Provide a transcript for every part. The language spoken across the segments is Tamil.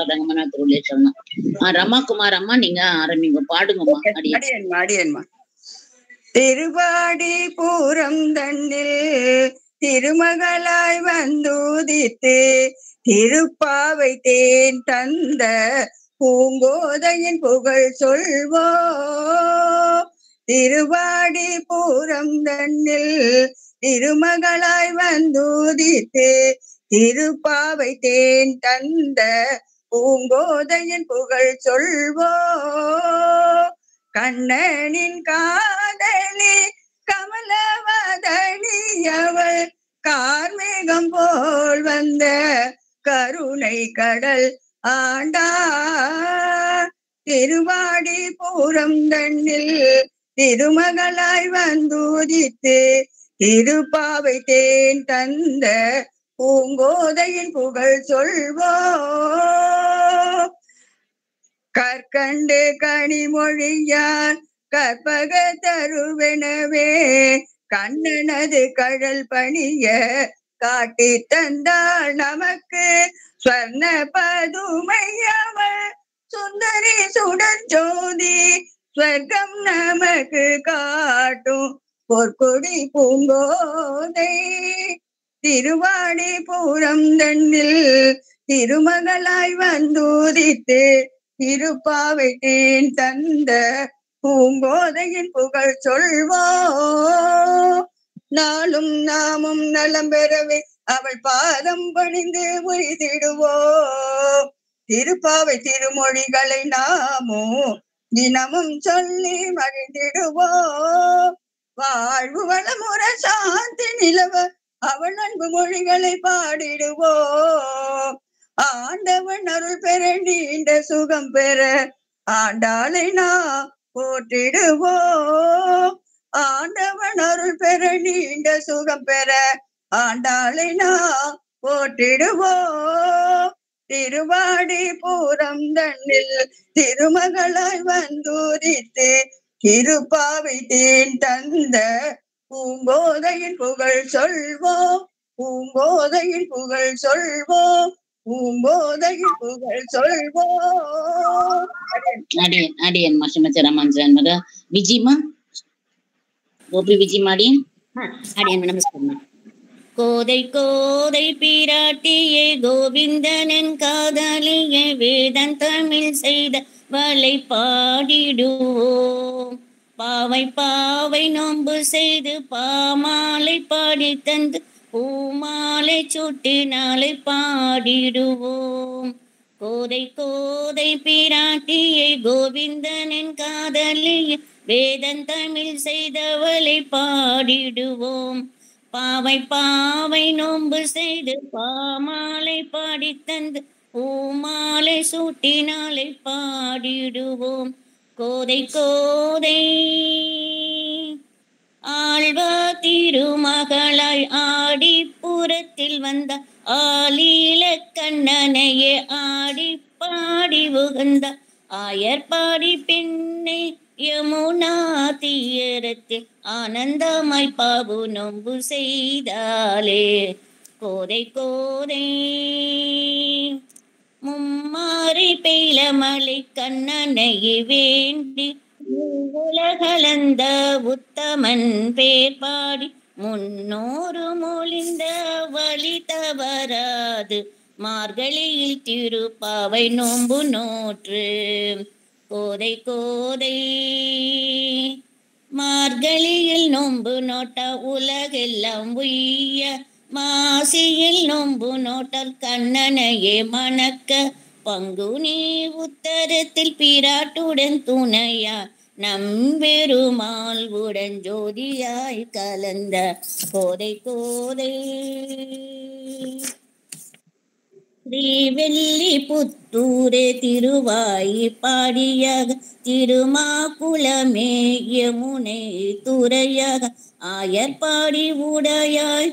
ரங்கமனா திருவிழா சொல்லணும். ரமாகுமார் அம்மா நீங்க ஆரம்பிங்க, பாடுங்கம்மா. அடியன்மா. திருவாடி பூரம் தன்னில் திருமகளாய் வந்துதித்து திருப்பாவை தேன் தந்த பூங்கோதையின் புகழ் சொல்வோ. திருவாடி பூரம் தன்னில் திருமகளாய் வந்துதித்து திருப்பாவை தேன் தந்த பூங்கோதையின் புகழ் சொல்வோ. கண்ணனின் காதலி கமலவதனி அவள் கார்மேகம் போல் வந்த கருணை கடல் ஆண்டா. திருவாடி பூரம் தன்னில் திருமகளாய் வந்துதித்து திருப்பாவை தேன் தந்த பூங்கோதையின் புகழ் சொல்வோ. கற்கண்டு கனிமொழியான் கற்பக தருவெனவே கண்ணனது கடல் பணிய காட்டி தந்தாள் நமக்கு ஸ்வர்ண பதுமையவள் சுந்தரி சுடற்சோதி ஸ்வர்க்கம் நமக்கு காட்டும் பொற்கொடி பூங்கோதை. திருவாடி பூரம் தன்னில் திருமகளாய் வந்துதித்து திருப்பாவை தேன் தந்த பூங்கோதையின் புகழ் சொல்வோ. நாளும் நாமும் நலம் பெறவே அவள் பாதம் பணிந்து உய்திடுவோ. திருப்பாவை திருமொழிகளை நாமோ தினமும் சொல்லி மகிழ்ந்திடுவோ. வாழ்வு வளமுற சாந்தி நிலவ அவள் அன்பு மொழிகளை பாடிடுவோ. ஆண்டவன் அருள் பெற நீண்ட சுகம் பெற ஆண்டாளை நான் போற்றிடுவோ. ஆண்டவன் அருள் பெற நீண்ட சுகம் பெற ஆண்டாளை நான் போற்றிடுவோ. திருவாடி பூரம் தன்னில் திருமகளாய் வந்துதித்து திருப்பாவை தேன் தந்த பூங்கோதையின் புகழ் சொல்வோ. பூங்கோதையின் புகழ் சொல்வோ. பூங்கோதையின் புகழ் சொல்வோ. அடியன் மஷமச்சரமான் விஜிமா கோபி விஜிமாடி அடியன் நமஸ்காரம். கோதை கோதை பிராட்டியே கோவிந்தனின் காதலியே வேதன் தமிழ் செய்த வலை பாடிடுவோம். பாவை பாவை நோன்பு செய்து பாமாலை பாடி தந்து பூமாலை சுட்டி நாளை பாடிடுவோம். கோதை கோதை பிராட்டியை கோவிந்தனின் காதலியை வேதன் தமிழ் செய்தவளை பாடிடுவோம். பாவை பாவை நோன்பு செய்து பாமாலை பாடி தந்து பூமாலை சூட்டி நாளை பாடிடுவோம். கோதை கோதை ஆழ்வா திருமகளாய் ஆடிப்புறத்தில் வந்த ஆலீல கண்ணனையே ஆடி பாடி உகந்த ஆயர் பாடி பெண்ணை யமுனா தீரத்தில் ஆனந்தமாய் பாவு நொம்பு செய்தாலே. கோதை கோதை மும்மாறி பெய்ல மலை கண்ணனையே வேண்டி உலகளந்த உத்தமன் பேர் பாடி முன்னோரு மொழிந்த வழி தவறாது மார்கழியில் திருப்பாவை நோன்பு நோற்று. கோதை கோதை மார்கழியில் நோன்பு நோட்ட உலகெல்லாம் உய்ய மாசியில் நோன்பு நோட்டல் கண்ணனையே மணக்க பங்குனி உத்தரத்தில் பிராட்டுடன் துணையா நம்பெருமாள் உடன் ஜோதியாய் கலந்த. கோதை கோதை ஸ்ரீவெல்லி புத்தூரே திருவாயி பாடியாக திருமாக்குளமே யமுனை துறையாக ஆயர் பாடி உடையாய்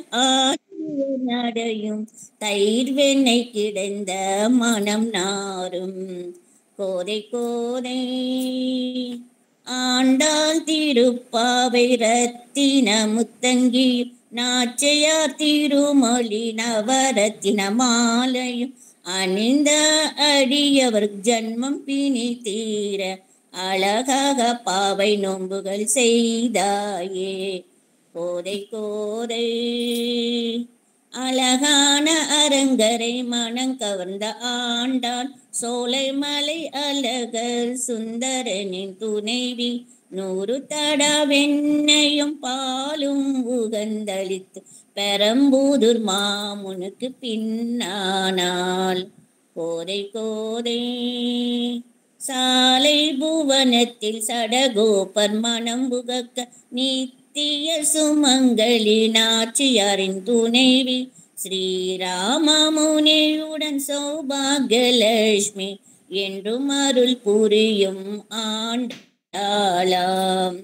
நடையும் தயிர் வெண்ணெய் கிடந்த மனம் நாரும். கோதை கோதை ஆண்டாள் திருப்பாவை ரத்தின முத்தங்கியும் நாச்சையார் திருமொழி நவரத்தின மாலையும் அணிந்த அடியவர் ஜன்மம் பிணி தீர அழகாக பாவை நோன்புகள் செய்தாயே. கோதை கோதை அழகான அரங்கரை மனம் கவர்ந்த ஆண்டான் சோலை மலை அழகர் சுந்தரனின் துணைவி 100 தடா வெண்ணையும் பாலும் உகந்தளித்து பெரம்பூதூர் மாமுனுக்கு பின்னானாள். கோதை கோதை சாலை புவனத்தில் சடகோபர் மனம் புகக்க நித்திய சுமங்கலி நாச்சியாரின் துணைவி ஸ்ரீராமமுனியுடன் சௌபாகியலட்சுமி என்றும் அருள் புரியும் ஆண்டாளாம்.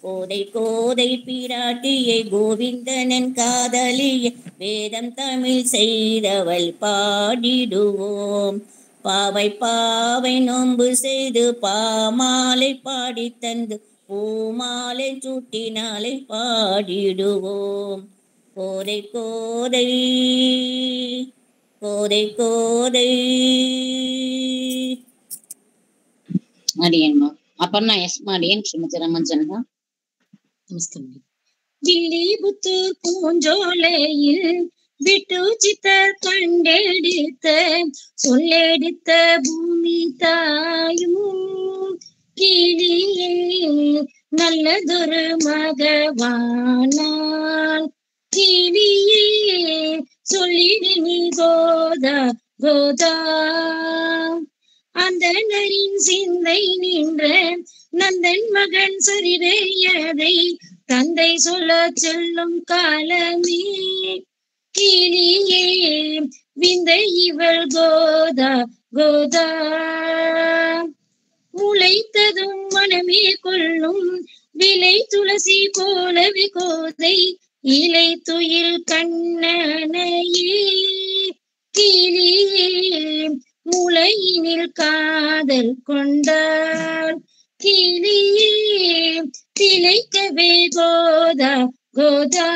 கோதை கோதை பிராட்டியை கோவிந்தனன் காதலிய வேதம் தமிழ் செய்தவள் பாடிடுவோம். பாவை பாவை நோன்பு செய்து பாமாலை பாடி தந்து பூமாலை சூட்டினாலை பாடிடுவோம். கோதை கோதை கோதை கோதை. அடியன்மா அப்பர்ணா எஸ்மா அடியன் ஸ்ரீமதி ரமஞ்சன்மா. நமஸ்காரம். வில்லிபுத்தூர் பூஞ்சோலையில் விட்டு சித்தர் கண்டெடுத்த சொல்லெடுத்த பூமி தாயும் கிளியே நல்லதொரு மகவானால் கிளியே சொல்லிடு நீ கோதா கோதா. அந்தணரின் சிந்தை நின்ற நந்தன் மகன் சரிதையதை தந்தை சொல்ல சொல்லும் காலமே கிளியே விந்தை இவள் கோதா கோதா. முளைத்ததும் மனமே கொள்ளும் விலை துளசி போலவே கோதை இலை துயில் கண்ணனையே கிளியே முளையினில் காதல் கொண்டாள் கிளியே திளைக்கவே கோதா கோதா.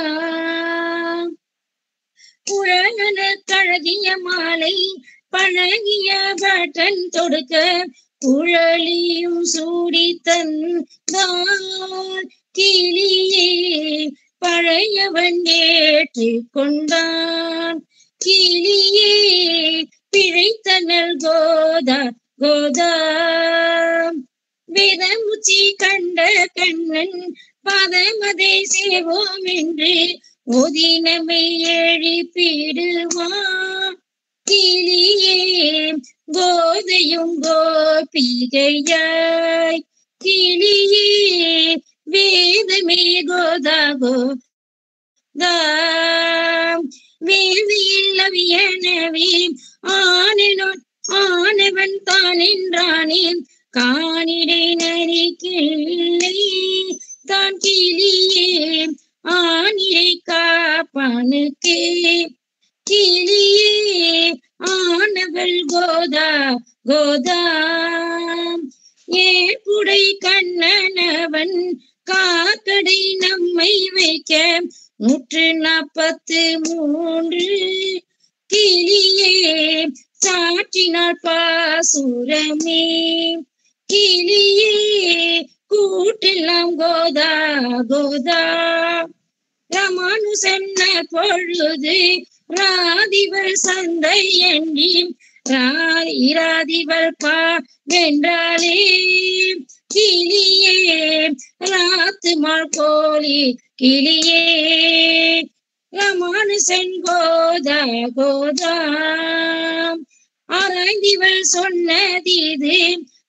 புழன கழகிய மாலை பழகிய பட்டன் தொடுக்க குழலியும் சூடி தந்தாள் கிளியே பழையவன் ஏற்று கொண்டான் கிளியே பிழைத்தனல் கோதா கோதா. வேதமுச்சி கண்ட கண்ணன் பாதமதை சேவோம் என்று ஓதினமை எழுப்பிடுவான் கிளியே கோதையும் கோபிகையாய் கிளியே வேதமே கோதா கோதா. வேதியில் அவியனவே ஆனவன் தான் என்றானே காணிடை நரிக்கிள்ளை தான் கிளியே ஆனிரை காப்பானுக்கே கிளியே ஆனவள் கோதா கோதா. ஏற்புடை கண்ணனவன் காக்கடை நம்மை வைக்க 143 கிளியே சாற்றினாள் பாசுரமே கிளியே கூட்டெல்லாம் கோதா கோதா. ராமானுசன் பொழுது ராதிவள் சந்தை எண்ணி இராதிவள் பா வென்றாளே கிளியே ராத்து மாள் கோழி கிளியே ராமானுசன் கோதா கோதா. ஆராய்ந்திவள் சொன்னதீது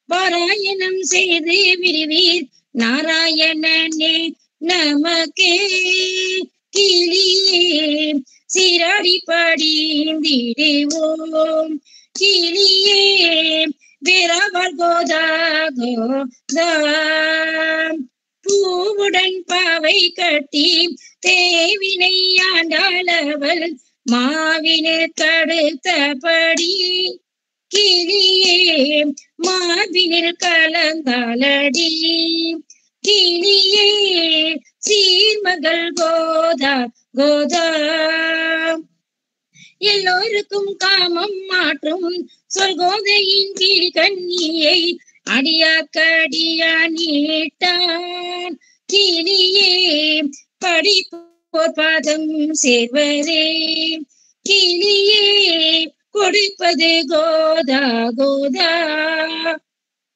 பாராயணம் செய்து விரிவீர் நாராயணனே நமக்கே கிளியே சீராடி படிந்திடுவோம் கிளியே வீரவர் கோதா கோதா. பூவுடன் பாவை கட்டி தேவினை ஆண்டாளவள் மாவினை தடுத்தபடி கிளியே மாவினில் கலந்தாளடி கிளியே சீர்மகள் கோதா கோதா. எல்லோருக்கும் காமம் மாற்றும் சொர்க்கோதையின் கீழ் கண்ணியை அடியாக்கடியா நீட்டான் கிளியே படிப்போர் பாதம் சேர்வரே கிளியே கொடுப்பது கோதா கோதா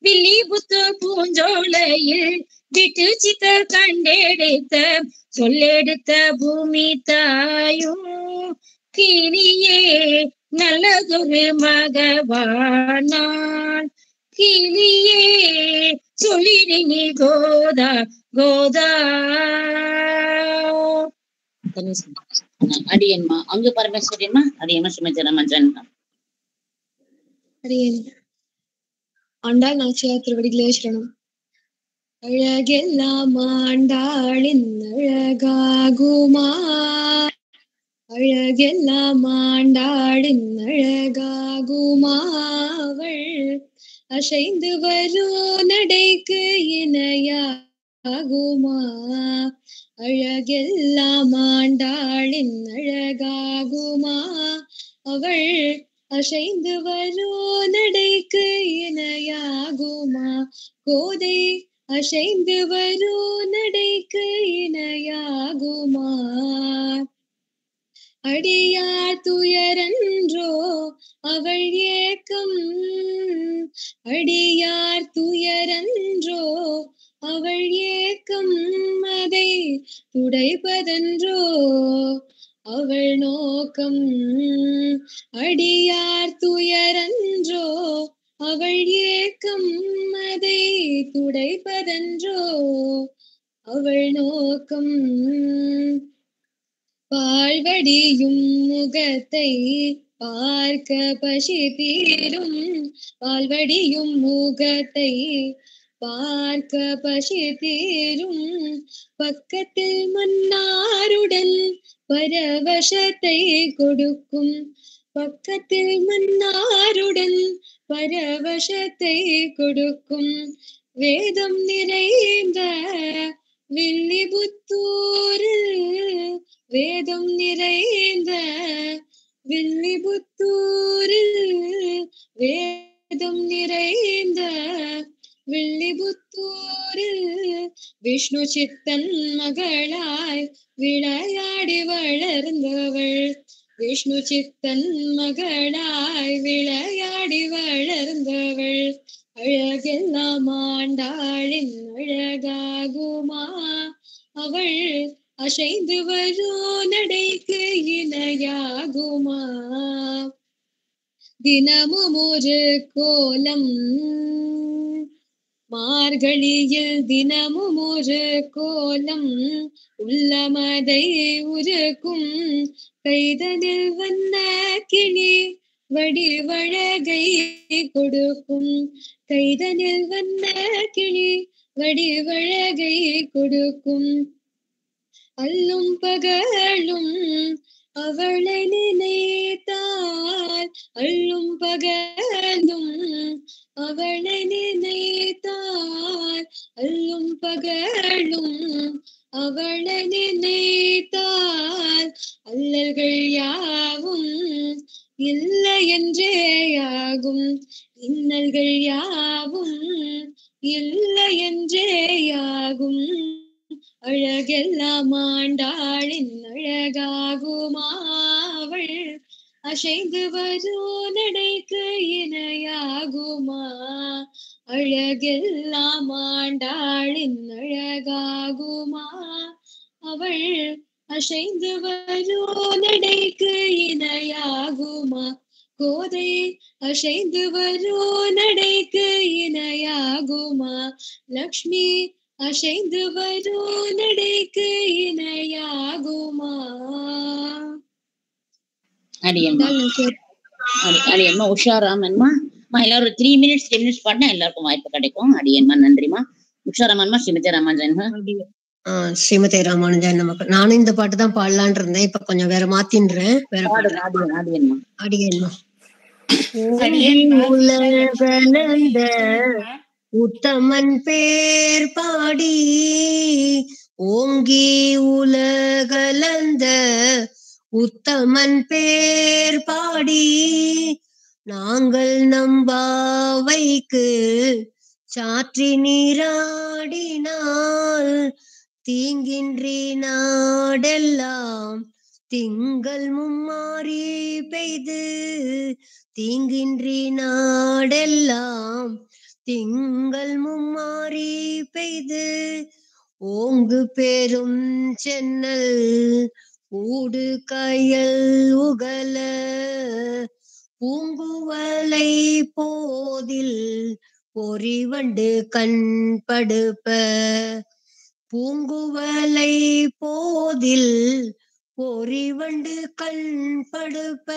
வில்லிபுத்து பூஞ்சோலையில் விட்டு சித்தர் கண்டெடுத்த சொல்லெடுத்த பூமி தாயும் கிளியே நல்லதொரு மகவானான் கிளியே சொல்லிடு நீ கோதா கோதா. அடியன்மா அங்கு பரமேஸ்வரியம்மா அடியம்மா சுமித்திரமஞ்சன்மா. அடியன் ஆண்டாள் நாச்சியார் திருவடிகளே சரணம். அழகெல்லாம் ஆண்டாளின் அழகாகுமா அழகெல்லாம் ஆண்டாளின் அழகாகுமா அவள் அசைந்து வரோ நடைக்கு இணையாகுமா அழகெல்லாம் ஆண்டாளின் அழகாகுமா அவள் அசைந்து வரோ நடைக்கு இணையாகுமா கோதை அசைந்து வரோ நடைக்கு இணையாகுமா அடியார் துயரன்றோ அவள் ஏக்கம் அடியார் துயரன்றோ அவள் ஏக்கம் அதை துடைப்பதன்றோ அவள் நோக்கம் அடியார் துயரன்றோ அவள் ஏக்கம் அதை துடைப்பதன்றோ அவள் நோக்கம் பால்வடியும் முகத்தை பார்க்க பசி தீரும் பால்வடியும் முகத்தை பார்க்க பசி தீரும் பக்கத்தில் மன்னாருடன் பரவசத்தை கொடுக்கும் பக்கத்தில் மன்னாருடன் பரவசத்தை கொடுக்கும் வேதம் நிறைந்த வில்லிபுத்தூரில் வேதம் நிறைந்த வில்லிபுத்தூரில் வேதம் நிறைந்த வில்லிபுத்தூரில் விஷ்ணு சித்தன் மகளாய் விளையாடி வளர்ந்தவள் விஷ்ணு சித்தன் மகளாய் விளையாடி வளர்ந்தவள் அழகெல்லாம் ஆண்டாளின் அழகாகுமா அவள் அசைந்து வரோ நடைக்கு இணையாகுமா தினமும் ஒரு கோலம் மார்கழியில் தினமும் ஒரு கோலம் உள்ளமதை உருக்கும் கைதனில் வந்த கிளி வடிவழகை கொடுக்கும் கைதனில் வந்த கிளி வடிவழகை கொடுக்கும் அல்லும் பகலும் அவளை நினைத்தால் அல்லும் பகலும் அவளை நினைத்தால் அல்லும் பகலும் அவளை நினைத்தால் அல்லல்கள் யாவும் இல்லை என்றே ஆகும் இன்னல்கள் யாவும் இல்லை என்றே ஆகும் அழகெல்லாம் ஆண்டாளின் அழகாகுமா அவள் அசைந்து வரோ நடைக்கு இணையாகுமா அழகெல்லாம் ஆண்டாளின் அழகாகுமா அவள் அசைந்து வரோ நடைக்கு இணையாகுமா கோதை அசைந்து வரோ நடைக்கு இணையாகுமா லக்ஷ்மி அசைந்து வரோ நடைக்கு இணையாகுமா அடியன்மா உஷாராமன்மா எல்லாரும் 3 minutes பாடினா எல்லாருக்கும் வாய்ப்பு கிடைக்கும். அடியன்மா நன்றிமா. உஷாராமன்மா ஸ்ரீமதி ராமானுஜன்மா. ஸ்ரீமதி ராமானுஜன் நமக்கு நானும் இந்த பாட்டு தான் பாடலான் இருந்தேன். இப்ப கொஞ்சம் வேற மாத்தின்றேன். வேற அடியன்மா உலகளந்த உத்தமன் பேர் பாடி ஓங்கி உலகளந்த உத்தமன் பேர் பாடி நாங்கள் நம்பாவைக்கு சாற்றி நீராடினால் தீங்கின்றி நாடெல்லாம் திங்கள் மும்மாறி பெய்து தீங்கின்றி நாடெல்லாம் திங்கள் மும்மாறி பெய்து ஓங்கு பெரும் சென்னல் ஊடு கயல் உகல பூங்குவலை போதில் பொறிவண்டு கண் படுப்ப பூங்குவலை போதில் பொறிவண்டு கண் படுப்ப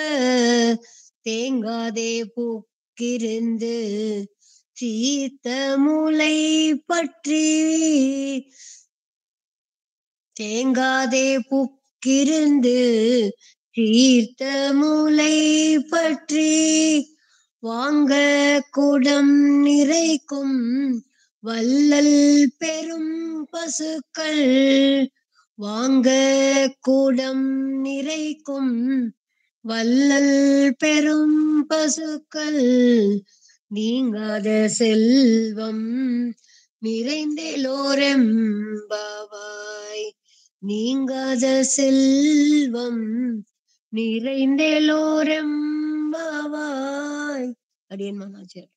தேங்காதே பூக்கிருந்து சீத்த முளை பற்றி தேங்காதே பூக்கிருந்து சீர்த்த முளை பற்றி வாங்க குடம் நிறைக்கும் வள்ளல் பெரும் பசுக்கள் வாங்க குடம் நிறைக்கும் வள்ளல் பெரும் பசுக்கள் நீங்காத செல்வம் நிறைந்தேலோரெம்பாவாய் நீங்காத செல்வம் நிறைந்தேலோரெம்பாவாய். அடியேன் மானாச்சார்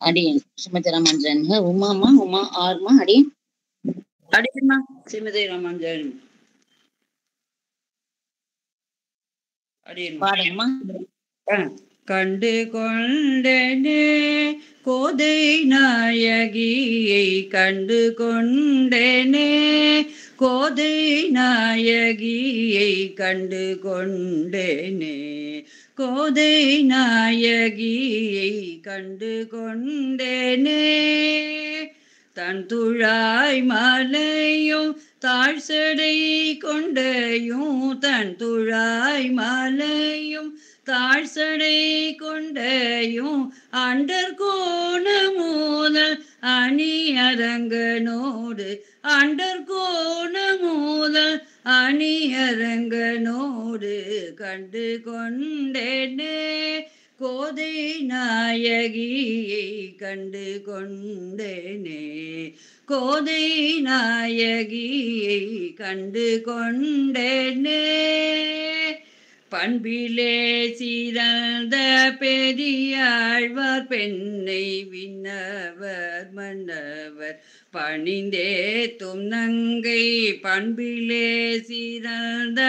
அடியேன் ஸ்ரீமதி ராமானுஜன். உமாமா உமா ஆர்மா அடியேன் அடியேன்மா ஸ்ரீமதி ராமானுஜன். அடியேன் பாடுங்கம்மா. கண்டு கொண்டனே கோதை நாயகியை கண்டு கொண்டனே கோதை நாயகியை கண்டு கொண்டனே கோதை நாயகியை கண்டு கொண்டனே தன் துழாய் மலையும் தாழ்சடை கொண்டையும் தன் துழாய் மலையும் தாழ்சடை கொண்டையும் அண்டர் கோண முதல் அணி அரங்கனோடு அண்டர் கோண முதல் அணி அரங்கனோடு கண்டு கொண்டேனே கோதை நாயகியை கண்டு கொண்டேனே கோதை நாயகியை கண்டு கொண்டேனே பண்பிலே சிறந்த பெரியாழ்வார் பெண்ணை விண்ணவர் மன்னவர் பணிந்தேத்தும் நங்கை பண்பிலே சிறந்த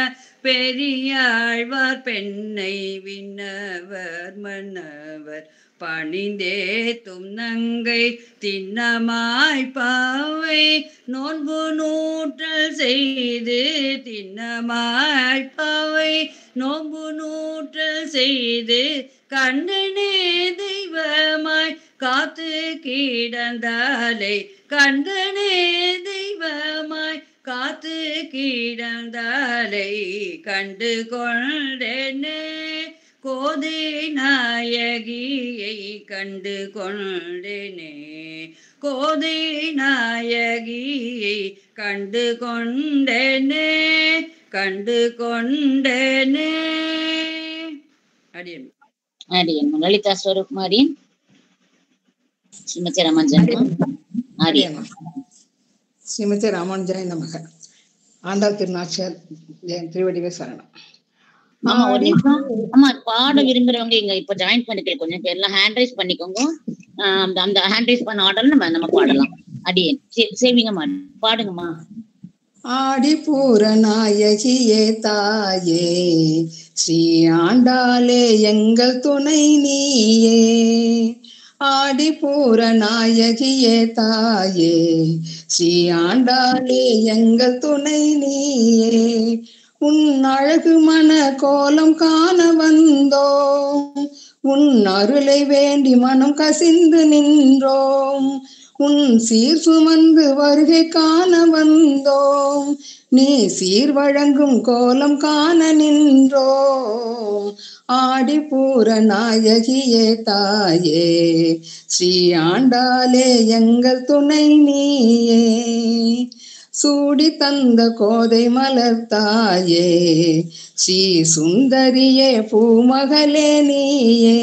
பெரியாழ்வார் பெண்ணை விண்ணவர் மன்னவர் பணிந்தேத்தும் நங்கை திண்ணமாய் பாவை நோன்பு நூற்றல் செய்து திண்ணமாய் பாவை நோன்பு நூற்றல் செய்து கண்டனே தெய்வமாய் காத்து கிடந்தாலே கண்டனே தெய்வமாய் காத்து கிடந்தாலே கண்டு கொண்டனே கோதை நாயகியை கண்டு கொண்டனே கோதை நாயகியை கண்டு கொண்டனே கண்டு கொண்டனே. அடியன் அடியன் லலிதா ஸ்வரூப்குமாரி ஸ்ரீமதி ராமானுஜன். அடியன் ஸ்ரீமதி ராமானுஜாய் நமக. ஆண்டாள் திருநாச்சியார் திருவடிவே சரணம். ஆமா ஒரு நிமிஷம். ஆமா பாட விரும்புறவங்க இங்க இப்ப ஜாயின் பண்ணிக்கலாம். கொஞ்சம் பேர்லாம் ஹேண்ட் ரைஸ் பண்ணிக்கோங்க. அந்த ஹேண்ட் ரைஸ் பண்ண ஆர்டர் நம்ம பாடலாம். அடியேன் சேவிங்கம்மா பாடுங்கம்மா. ஆடி பூரநாயகியே தாயே ஸ்ரீ ஆண்டாளே எங்கள் துணை நீயே ஆடி பூரநாயகியே தாயே ஸ்ரீ ஆண்டாளே எங்கள் துணை நீயே உன் அழகு மன கோலம் காண வந்தோம் உன் அருளை வேண்டி மனம் கசிந்து நின்றோம் உன் சீர் சுமந்து வருகை காண வந்தோம் நீ சீர் வழங்கும் கோலம் காண நின்றோம் ஆடி பூரநாயகியே தாயே ஸ்ரீ ஆண்டாளே எங்கள் துணை நீயே சூடி தந்த கோதை மலர்த்தாயே ஸ்ரீ சுந்தரியே பூமகளே நீயே.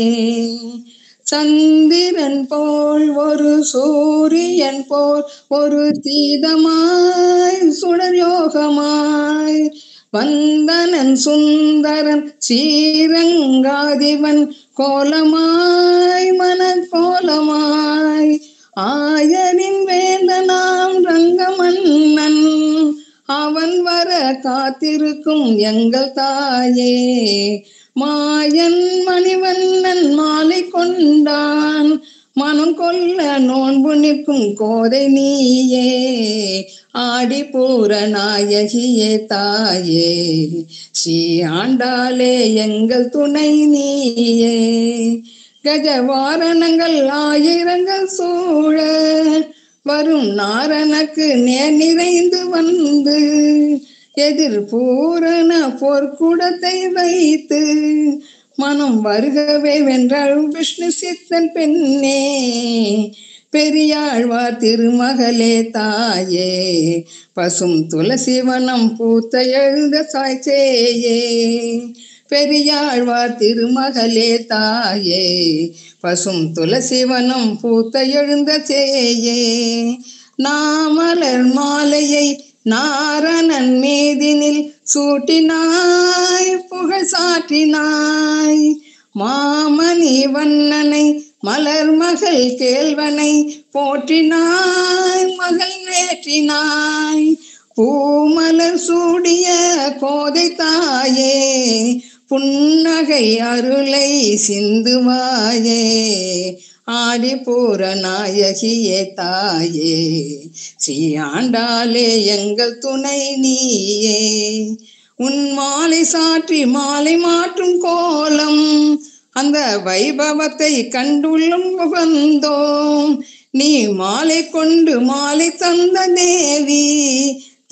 சந்திரன் போல் ஒரு சூரியன் போல் ஒரு தீதமாய் சுடர் யோகமாய் வந்தனன் சுந்தரன் ஸ்ரீரங்காதிவன் கோலமாய் மனக்கோலமாய் ஆயரின் வேந்தனாம் ரங்கமன்னன் அவன் வர காத்திருக்கும் எங்கள் தாயே. மாயன் மணிவண்ணன் மாலை கொண்டான் மனம் கொல்ல நோன்பு நிற்கும் கோதை நீயே. ஆடி பூர நாயகியே தாயே ஸ்ரீ ஆண்டாளே எங்கள் துணை நீயே. கஜவாரணங்கள் ஆயிரங்கள் சூழ வரும் நாரணக்கு நேர் நிறைந்து வந்து எதிர் பூரண பொற்குடத்தை வைத்து மனம் வருகவே வென்றாள் விஷ்ணு சித்தன் பெண்ணே. பெரியாழ்வார் திருமகளே தாயே பசும் துளசி வனம் பூத்த எழுத சாய்ச்சேயே. பெரியாழ்வார் திருமகளே தாயே பசும் துளசி வனம் பூத்த எழுந்த சேயே. நாமலர் மாலையை நாரணன் மேதினில் சூட்டினாய் புகழ் சாற்றினாய். மாமணி வண்ணனை மலர் மகள் கேள்வனை போற்றினாய் மகள் நேற்றினாய். பூமலர் சூடிய கோதை தாயே புன்னகை அருளை சிந்துவாயே. ஆடி பூர நாயகியே தாயே ஸ்ரீ ஆண்டாளே எங்கள் துணை நீயே. உன் மாலை சாற்றி மாலை மாற்றும் கோலம் அந்த வைபவத்தை கண்டுள்ளும் புகந்தோம். நீ மாலை கொண்டு மாலை தந்த தேவி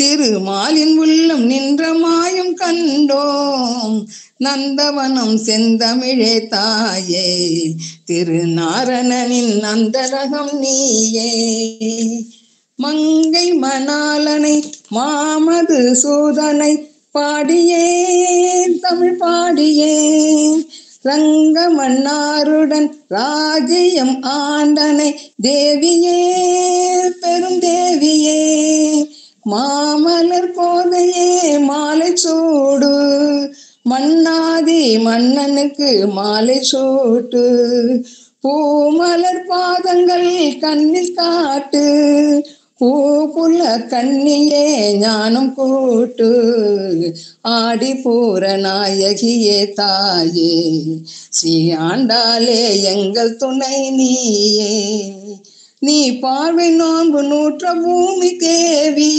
திருமாலின் உள்ளம் நின்ற மாயம் கண்டோம். நந்தவனம் செந்தமிழே தாயே திருநாரணனின் நந்தரகம் நீயே. மங்கை மணாளனை மாமது சூதனை பாடியே தமிழ் பாடியே. ரங்க மன்னாருடன் ராஜ்யம் ஆண்டனை தேவியே பெரும் தேவியே. மாமலர் கோதையே மாலை சூடு மன்னாதி மன்னனுக்கு மாலை சூட்டு. பூமலர் பாதங்கள் கண்ணில் காட்டு பூப்புல கண்ணியே ஞானம் கூட்டு. ஆடி பூர நாயகியே தாயே ஸ்ரீ ஆண்டாளே எங்கள் துணை நீயே. நீ பார்வை நோன்பு நூற்ற பூமி தேவி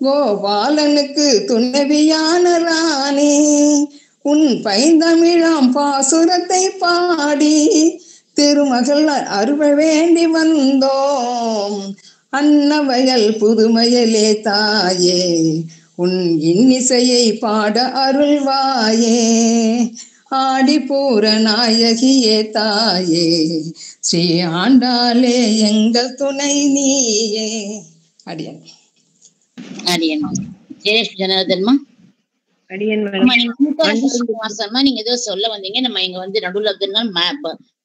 கோபாலனுக்கு துணைவியான ராணி. உன் பைந்தமிழாம் பாசுரத்தை பாடி திருமகள் அருள வேண்டி வந்தோம். அன்னவயல் புதுமையலே தாயே உன் இன்னிசையை பாட அருள்வாயே. ஆடி பூர நாயகியே தாயே ஸ்ரீ ஆண்டாளே எங்கள் துணை நீயே. அடியன் அடியன் ஜெயேஷ் ஜனார்தன்மா அடியன் மாசமா நீங்க ஏதோ சொல்ல வந்தீங்க. நம்ம இங்க வந்து நடுவுல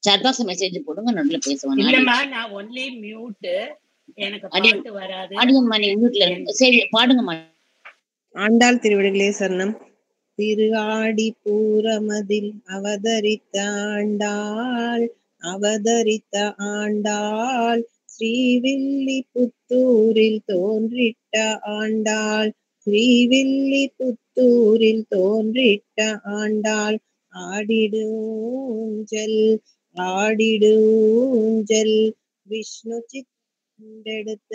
சாட் பாக்ஸ் மெசேஜ் போடுங்க, நடுவுல பேசுவாங்க. இல்லம்மா நான் ஒன்லி மியூட், எனக்கு பாட்டு வராது. அடியன்மா நீங்க மியூட்ல இருங்க. சரி பாடுங்கம்மா. ஆண்டாள் திருவிடிகளே சரணம். திரு ஆடி பூரமதில் அவதரித்த ஆண்டாள் அவதரித்த ஆண்டாள் ஸ்ரீவில்லி புத்தூரில் தோன்றிட்ட ஆண்டாள் ஸ்ரீவில்லி புத்தூரில் தோன்றிட்ட ஆண்டாள். ஆடிடூஞ்சல் ஆடிடூஞ்சல் விஷ்ணு சித்தெடுத்த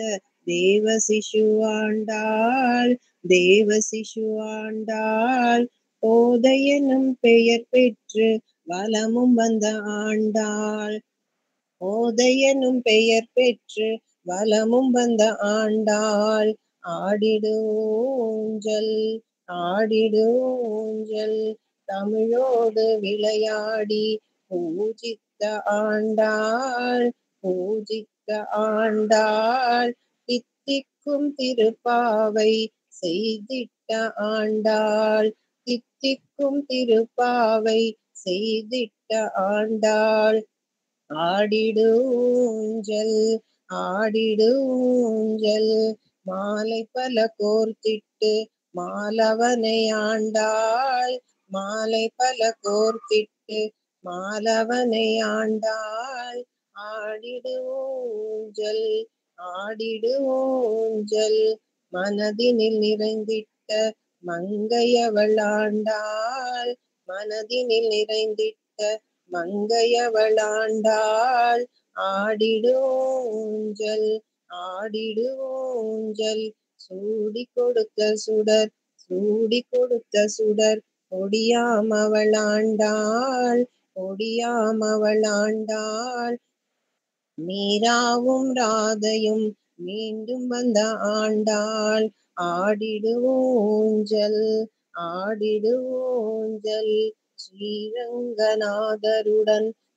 தேவ சிசு ஆண்டாள் தேவ சிசு ஆண்டாள். கோதையனும் பெயர் பெற்று வலமும் வந்த ஆண்டாள் கோதையனும் பெயர் பெற்று வலமும் வந்த ஆண்டாள். ஆடிடூஞ்சல் ஆடிடூஞ்சல் தமிழோடு விளையாடி பூஜித்த ஆண்டாள் பூஜித்த ஆண்டாள். தித்திக்கும் திருப்பாவை செய்திட்ட ஆண்டாள், தித்திக்கும் திருப்பாவை செய்திட்ட ஆண்டாள். ஆடிடு ஊஞ்சல் ஆடிடு ஊஞ்சல் மாலை பல கோர்த்திட்டு மாலவனை ஆண்டாள், மாலை பல கோர்த்திட்டு மாலவனை ஆண்டாள். ஆடிடு ஊஞ்சல் ஆடிடு ஊஞ்சல் மனதினில் நிறைந்திட்ட மங்கையவள் ஆண்டாள், மனதினில் நிறைந்திட்ட மங்கையவள் ஆண்டாள். ஆடிடு ஊஞ்சல் ஆடிடு ஊஞ்சல் சூடி கொடுத்த சுடர் சூடி கொடுத்த சுடர் கொடியாமவள் ஆண்டாள், கொடியாமவள் ஆண்டாள். மீராவும் ராதையும் மீண்டும் வந்த ஆண்டாள். ஆடிடு ஊஞ்சல் ஆடிடு ஊஞ்சல் ஸ்ரீரங்கநாதருடன்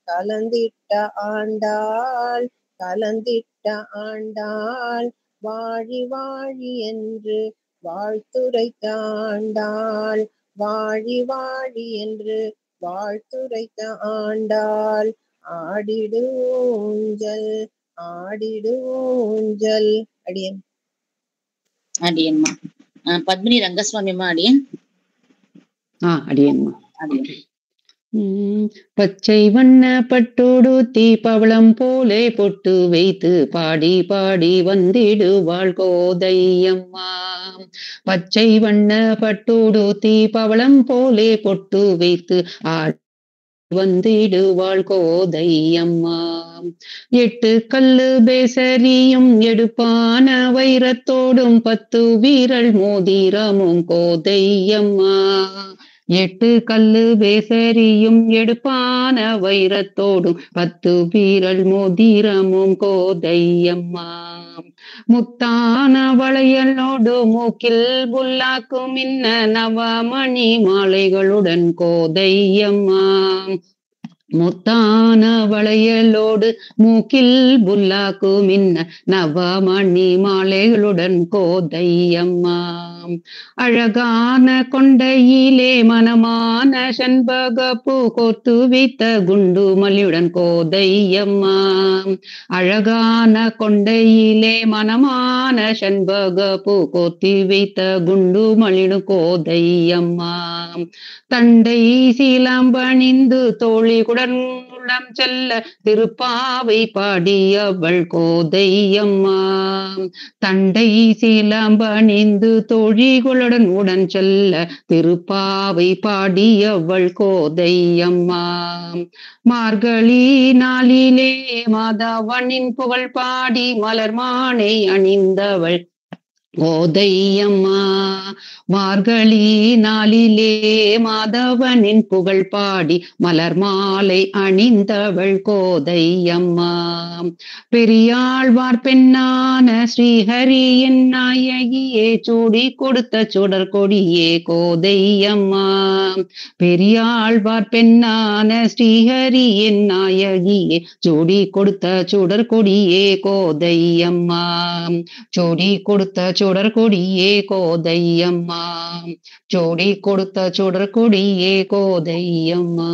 கலந்திட்ட ஆண்டாள், கலந்திட்ட ஆண்டாள். வாழி வாழி என்று வாழ்த்துரைத்த ஆண்டாள், வாழி வாழி என்று வாழ்த்துரைத்த ஆண்டாள். ஆடிடு ஊஞ்சல் ஆடிடு ஊஞ்சல். அடியன் அடியன்மா. பத்மினி ரங்கசுவாமிமா அடியன். அடியன்மா. அடியன். பச்சை வண்ண பட்டுடுத்தி பவளம் போலே பொட்டு வைத்து பாடி பாடி வந்திடுவாள் கோதையம்மா. பச்சை வண்ண பட்டுடுத்தி பவளம் போலே பொட்டு வைத்து வந்திடுவாள் கோதையம்மா. 8 கல்லு பேசரியும் எடுப்பான வைரத்தோடும் 10 வீரல் மோதிரமும் கோதையம்மா. 8 கல்லு பேசரியும் எடுப்பான வைரத்தோடும் 10 வீரல் மோதிரமும் கோதையம்மா. முத்தான வளையலோடு மூக்கில் புல்லாக்கும் இன்ன நவமணி மாலைகளுடன் கோதையம்மா. முத்தான வளையலோடு மூக்கில் புல்லாக்கும் இன்ன நவமணி மாலைகளுடன் கோதையம்மா. அழகான கொண்டையிலே மனமான செண்பகப்பூ கோத்து வைத்த குண்டுமலியுடன் கோதையம்மா. அழகான கொண்டையிலே மனமான செண்பகப்பூ கோத்தி வைத்த குண்டுமலியுடன் கோதையம்மா. தண்டை சீலம்பணிந்து தோழி குடனுடன் செல்ல திருப்பாவை பாடியவள் கோதையம்மா. தண்டை சீலம்பணிந்து தோழிகளுடன் உடன் செல்ல திருப்பாவை பாடியவள் கோதையம்மா. மார்கழி நாளிலே மாதவனின் புகழ் பாடி மலர் மாலை அணிந்தவள் கோதையம்மா. மார்கழி நாளிலே மாதவனின் புகழ் பாடி மலர் மாலை அணிந்தவள் கோதையம்மா. பெரியாழ்வார் பெண்ணான ஸ்ரீஹரியின் நாயகியே சூடி கொடுத்த சுடர் கொடியே கோதையம்மா. பெரியாழ்வார் பெண்ணான ஸ்ரீஹரியின் நாயகியே சூடி கொடுத்த சுடர் கொடியே கோதையம்மா. சூடி கொடுத்த சுடர் கொடியே கோதையம்மா. சூடி கொடுத்த சுடர் கொடியே கோதையம்மா.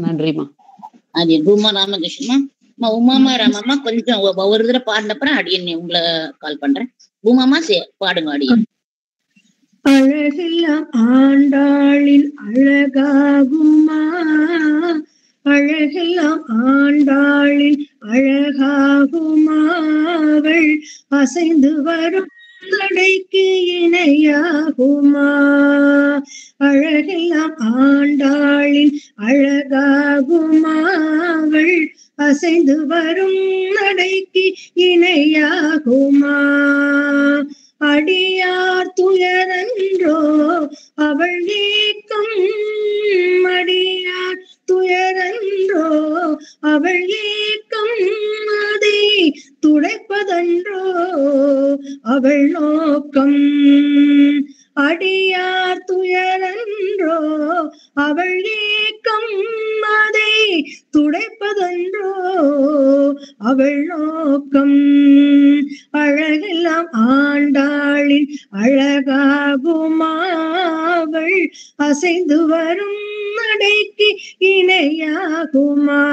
நன்றிமா. அது பூமா ராமகிருஷ்ணமா. உமாமா ராமம்மா கொஞ்சம் ஒரு தடவை பாடினப்புறம் அடியன் உங்களை கால் பண்றேன். பூமாமா பாடுங்க அடியன். அழகெல்லாம் ஆண்டாளின் அழகாகுமா, அழகெல்லாம் ஆண்டாளின் அழகாகுமா, அவள் அசைந்து வரும் நடைக்கு இணையாகுமா. அழகெல்லாம் ஆண்டாளின் அழகாகுமா, அவள் அசைந்து வரும் நடைக்கு இணையாகுமா. அடியார் துயரன்றோ அவள் ஏக்கம், அடியார் துயரன்றோ அவள் ஏக்கம், அதை துடைப்பதன்றோ அவள் நோக்கம். அடியார் துயரன்றோ அவள் ஏக்கம், அதை துடைப்பதன்றோ அவள் நோக்கம். அழகெல்லாம் ஆண்டாளின் அழகாகுமாவள் அசைந்து வரும் நடைக்கு இணையாகுமா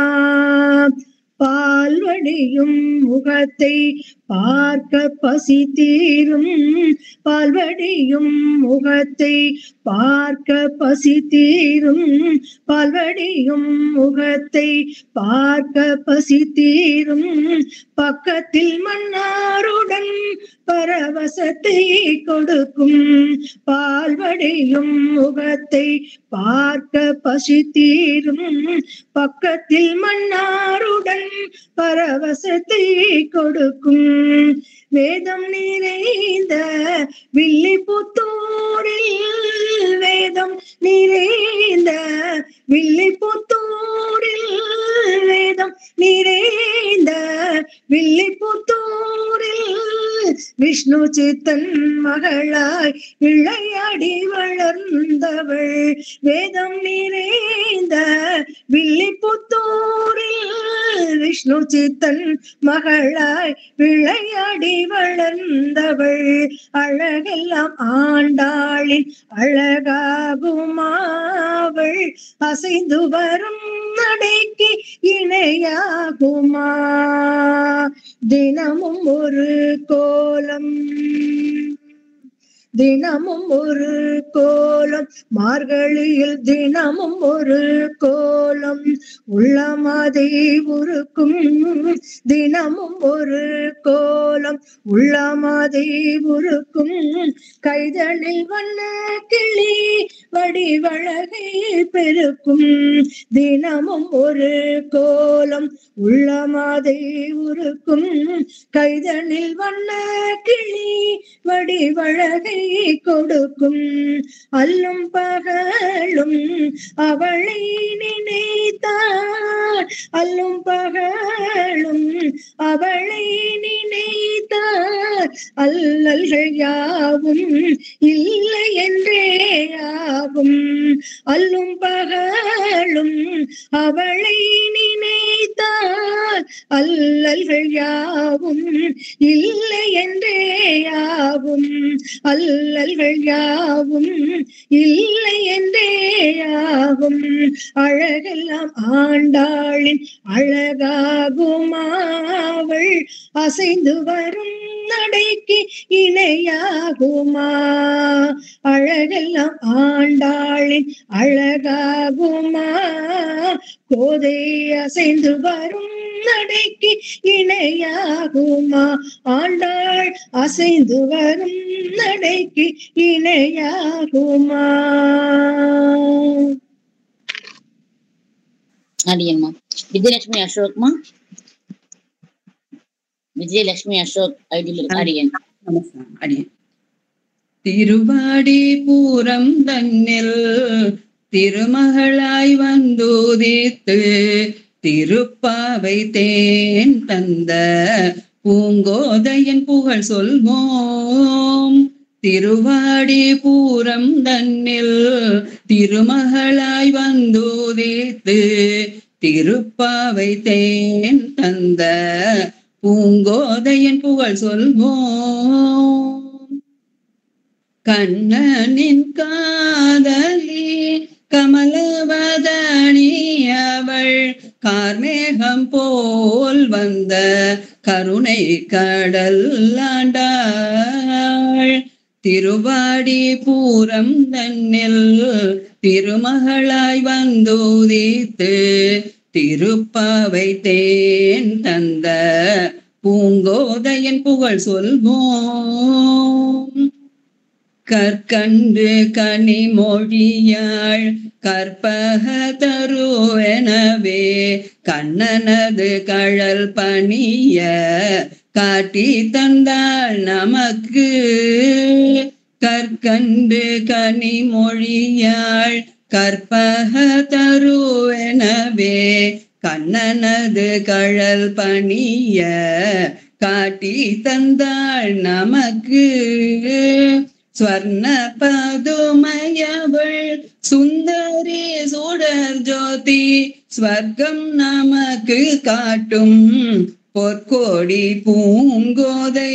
பால்வடியும் முகத்தை பார்க்க பசி தீரும் பால்வடியும் முகத்தை பார்க்க பசி தீரும் பால்வடியும் முகத்தை பார்க்க பசி தீரும் பக்கத்தில் மன்னாருடன் பரவசத்தை கொடுக்கும் பால்வடியும் முகத்தை பார்க்க பசி தீரும் பக்கத்தில் மன்னாருடன் பரவசத்தை கொடுக்கும் வேதம் நிறைந்த வில்லிபுத்தூரில் வேதம் நிறைந்த வில்லிபுத்தூரில் வேதம் நிறைந்த வில்லிபுத்தூரில் விஷ்ணு சித்தன் மகளாய் விளையாடி வளர்ந்தவள் வேதம் நிறைந்த வில்லிபுத்தூரில் விஷ்ணு சித்தன் மகளாய் விளையாடி வளர்ந்தவள் அழகெல்லாம் ஆண்டாளின் அழகாகுமாவள் அசைந்து வரும் நடைக்கு இணையாகுமா தினமும் ஒரு கோலம் தினமும் ஒரு கோலம் மார்கழியில் தினமும் ஒரு கோலம் உள்ளமதை உருக்கும் தினமும் ஒரு கோலம் உள்ளமதை உருக்கும் கைதனில் வண்ண கிளி வடிவழகை பெருக்கும் தினமும் ஒரு கோலம் உள்ளமதை உருக்கும் கைதனில் வண்ண கிளி வடிவழகை கொடுக்கும் அல்லும் பகலும் அவளை நினைத்தாள் அல்லும் பகலும் அவளை நினைத்தாள் அல்லல்கள் யாவும் இல்லை என்றே ஆகும் அல்லும் பகலும் அவளை நினைத்தாள் அல்லல்கள் யாவும் இல்லை என்றே ஆகும் அல்லல்கள் யாவும் இல்லை என்றே ஆகும் அழகெல்லாம் ஆண்டாளின் அழகாகுமாவள் அசைந்து வரும் நடைக்கு இணையாகுமா அழகெல்லாம் ஆண்டாளின் அழகாகுமா கோதை அசைந்து வரும் நடைக்கு இணையாகுமா ஆண்டாள் அசைந்து வரும் நடைக்கு இணையாகுமா அடியம்மா விஜயலட்சுமி அசோக்மா விஜயலட்சுமி அசோக் ஐடியில் அடியன் அடியன் திருவாடி பூரம் தன்னில் திருமகளாய் வந்துதித்து திருப்பாவை தேன் தந்த பூங்கோதையன் புகழ் சொல்வோம் திருவாடி பூரம் தன்னில் திருமகளாய் வந்துதித்து திருப்பாவை தேன் தந்த பூங்கோதையன் புகழ் சொல்வோம் கண்ணனின் காதலி கமலவதனி அவள் கார்மேகம் போல் வந்த கருணை கடல் ஆண்டாள் திருவாடி பூரம் தன்னில் திருமகளாய் வந்துதித்து திருப்பாவை தேன் தந்த பூங்கோதையன் புகழ் சொல்வோம் கற்கண்டு கனிமொழியாள் கற்பக தருவெனவே கண்ணனது கழல் பணிய காட்டி தந்தாள் நமக்கு கற்கண்டு கனிமொழியாள் கற்பக தருவெனவே கண்ணனது கழல் பணிய காட்டி தந்தாள் நமக்கு ஸ்வர்ண பதுமையவள் சுந்தரி சுடர் ஜோதி ஸ்வர்க்கம் நமக்கு காட்டும் பொற்கோடி பூங்கோதை.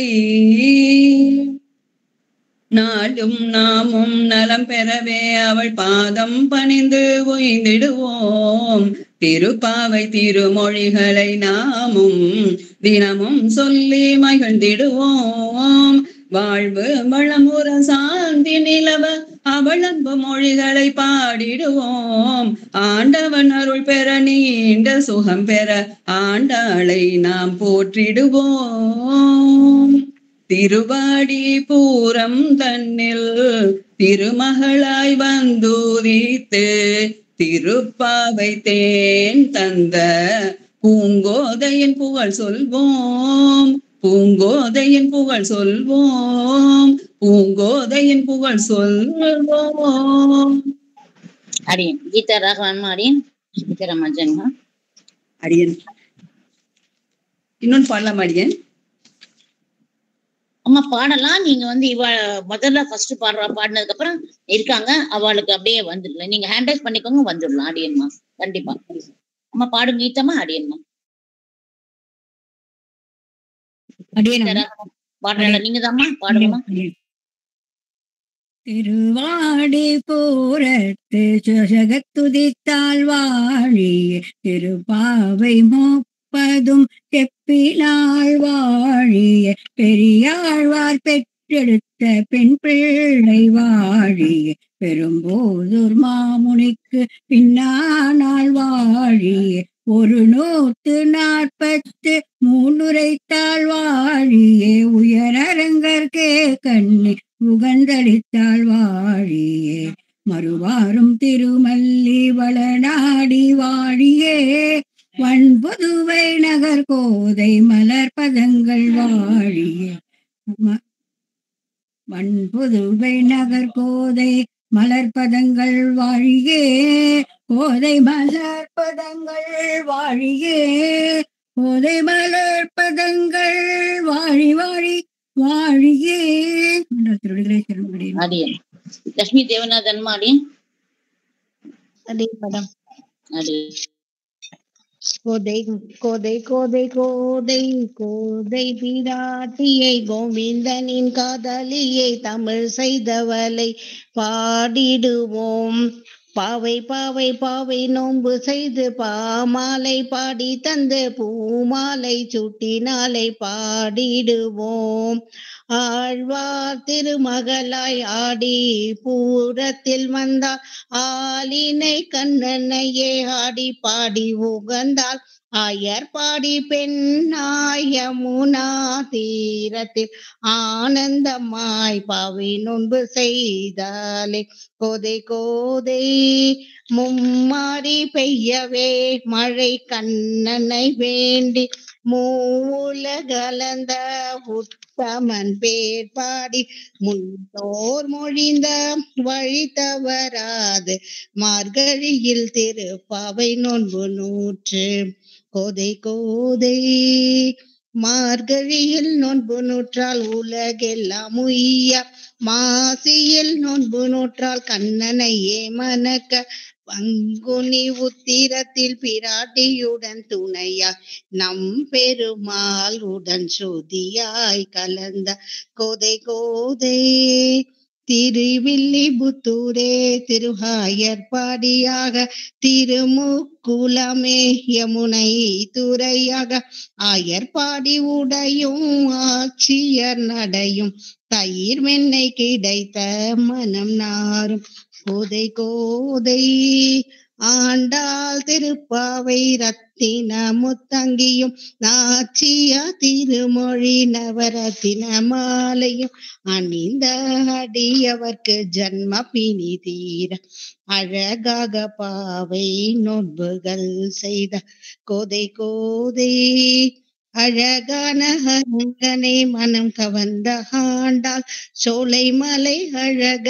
நாளும் நாமும் நலம் பெறவே அவள் பாதம் பணிந்து உய்ந்திடுவோம். திருப்பாவை திருமொழிகளை நாமும் தினமும் சொல்லி மகிழ்ந்திடுவோம். வாழ்வு வளமுற சாந்தி நிலவ அவள் அன்பு மொழிகளை பாடிடுவோம். ஆண்டவன் அருள் பெற நீண்ட சுகம் பெற ஆண்டாளை நாம் போற்றிடுவோம். திருவாடி பூரம் தன்னில் திருமகளாய் வந்துதித்து திருப்பாவை தேன் தந்த பூங்கோதையின் புகழ் சொல்வோம். பூங்கோதையின் புகழ் சொல்வோம். பூங்கோதையின் புகழ் சொல்வோம். அடியன் கீதா ராகவன் அடியன் கீதராமன் அடியன் இன்னொன்னு பாடலாம் அடியன். அம்மா பாடலாம். நீங்க இவ முதல்ல ஃபர்ஸ்ட் பாடினதுக்கு அப்புறம் இருக்காங்க, அவளுக்கு அப்படியே வந்துடலாம். நீங்க ஹேண்ட் ரைஸ் பண்ணிக்கோங்க, வந்துடலாம் அடியன்மா. கண்டிப்பா அம்மா பாடுங்க கீதம்மா. அடியன்மா பாடுற நீங்க தான்மா பாடுமா. திருவாடி போரத்து ஜகத்துதித்தால் வாழிய திருப்பாவை மோப்பதும் செப்பினாள் வாழிய பெரியாழ்வார் பெற்றெடுத்த பெண் பிள்ளை வாழிய பெரும்போதூர் மாமுனிக்கு பின்னானாள் வாழிய 143 உரைத்தாள் வாழியே உயரரங்கற்கே கண்ணி உகந்தளித்தாள் வாழியே மறுவாரும் திருமல்லி வளநாடி வாழியே வன்புதுவை நகர் கோதை மலர் பதங்கள் வாழியே வன்புதுவை நகர் கோதை மலர் பதங்கள் வாழியே கோதை மலர் பதங்கள் வாழியே கோதை மலர் பதங்கள் வாழி வாழி வாழியே. லட்சுமி தேவநாதன் மாடியன் அதே படம். அது கோதை கோதை கோதை கோதை கோதை பிராட்டியை கோவிந்தனின் காதலியை தமிழ் செய்தவளை பாடிடுவோம். பாவை பாவை பாவை நோன்பு செய்து பாமாலை பாடி தந்து பூமாலை சூட்டினாலை பாடிடுவோம். ஆழ்வார் திருமகளாய் ஆடி பூரத்தில் வந்தால் ஆலினை கண்ணனையே ஆடி பாடி உகந்தாள். ஆயர் பாடி பெண்ணாய் யமுனா தீரத்தில் ஆனந்தமாய் பாவை நோன்பு செய்தாலே. கோதை கோதை மும்மாரி பெய்யவே மழை கண்ணனை வேண்டி மூவுலகலந்த உத்தமன் பேர் பாடி முன்னோர் மொழிந்த வழி தவறாது மார்கழியில் திருப்பாவை நோன்பு 100. கோதை கோதை மார்கழியில் நோன்பு நூற்றால் உலகெல்லாம் உய்ய மாசியில் நோன்பு நூற்றால் கண்ணனையே மணக்க பங்குனி உத்திரத்தில் பிராட்டியுடன் துணையாய் நம் பெருமாள் உடன் சுதியாய் கலந்த. கோதை கோதை திருவில்லிபுத்தூரே திருஹாயர்பாடியாக திருமுக்குலமே யமுனை துறையாக ஆயர்பாடி உடையும் ஆட்சியர் நடையும் தயிர் வெண்ணெய் கிடைத்த மனம் நாரும். கோதை கோதை ஆண்டாள் திருப்பாவை ரத்தின முத்தங்கியும் நாச்சிய திருமொழி நவரத்தின மாலையும் அணிந்த அடியவர்க்கு ஜன்ம பிணி தீர அழகாக பாவை நோன்புகள் செய்த. கோதை கோதை அழகான அரங்கனை மனம் கவர்ந்த ஆண்டாள் சோலை மலை அழக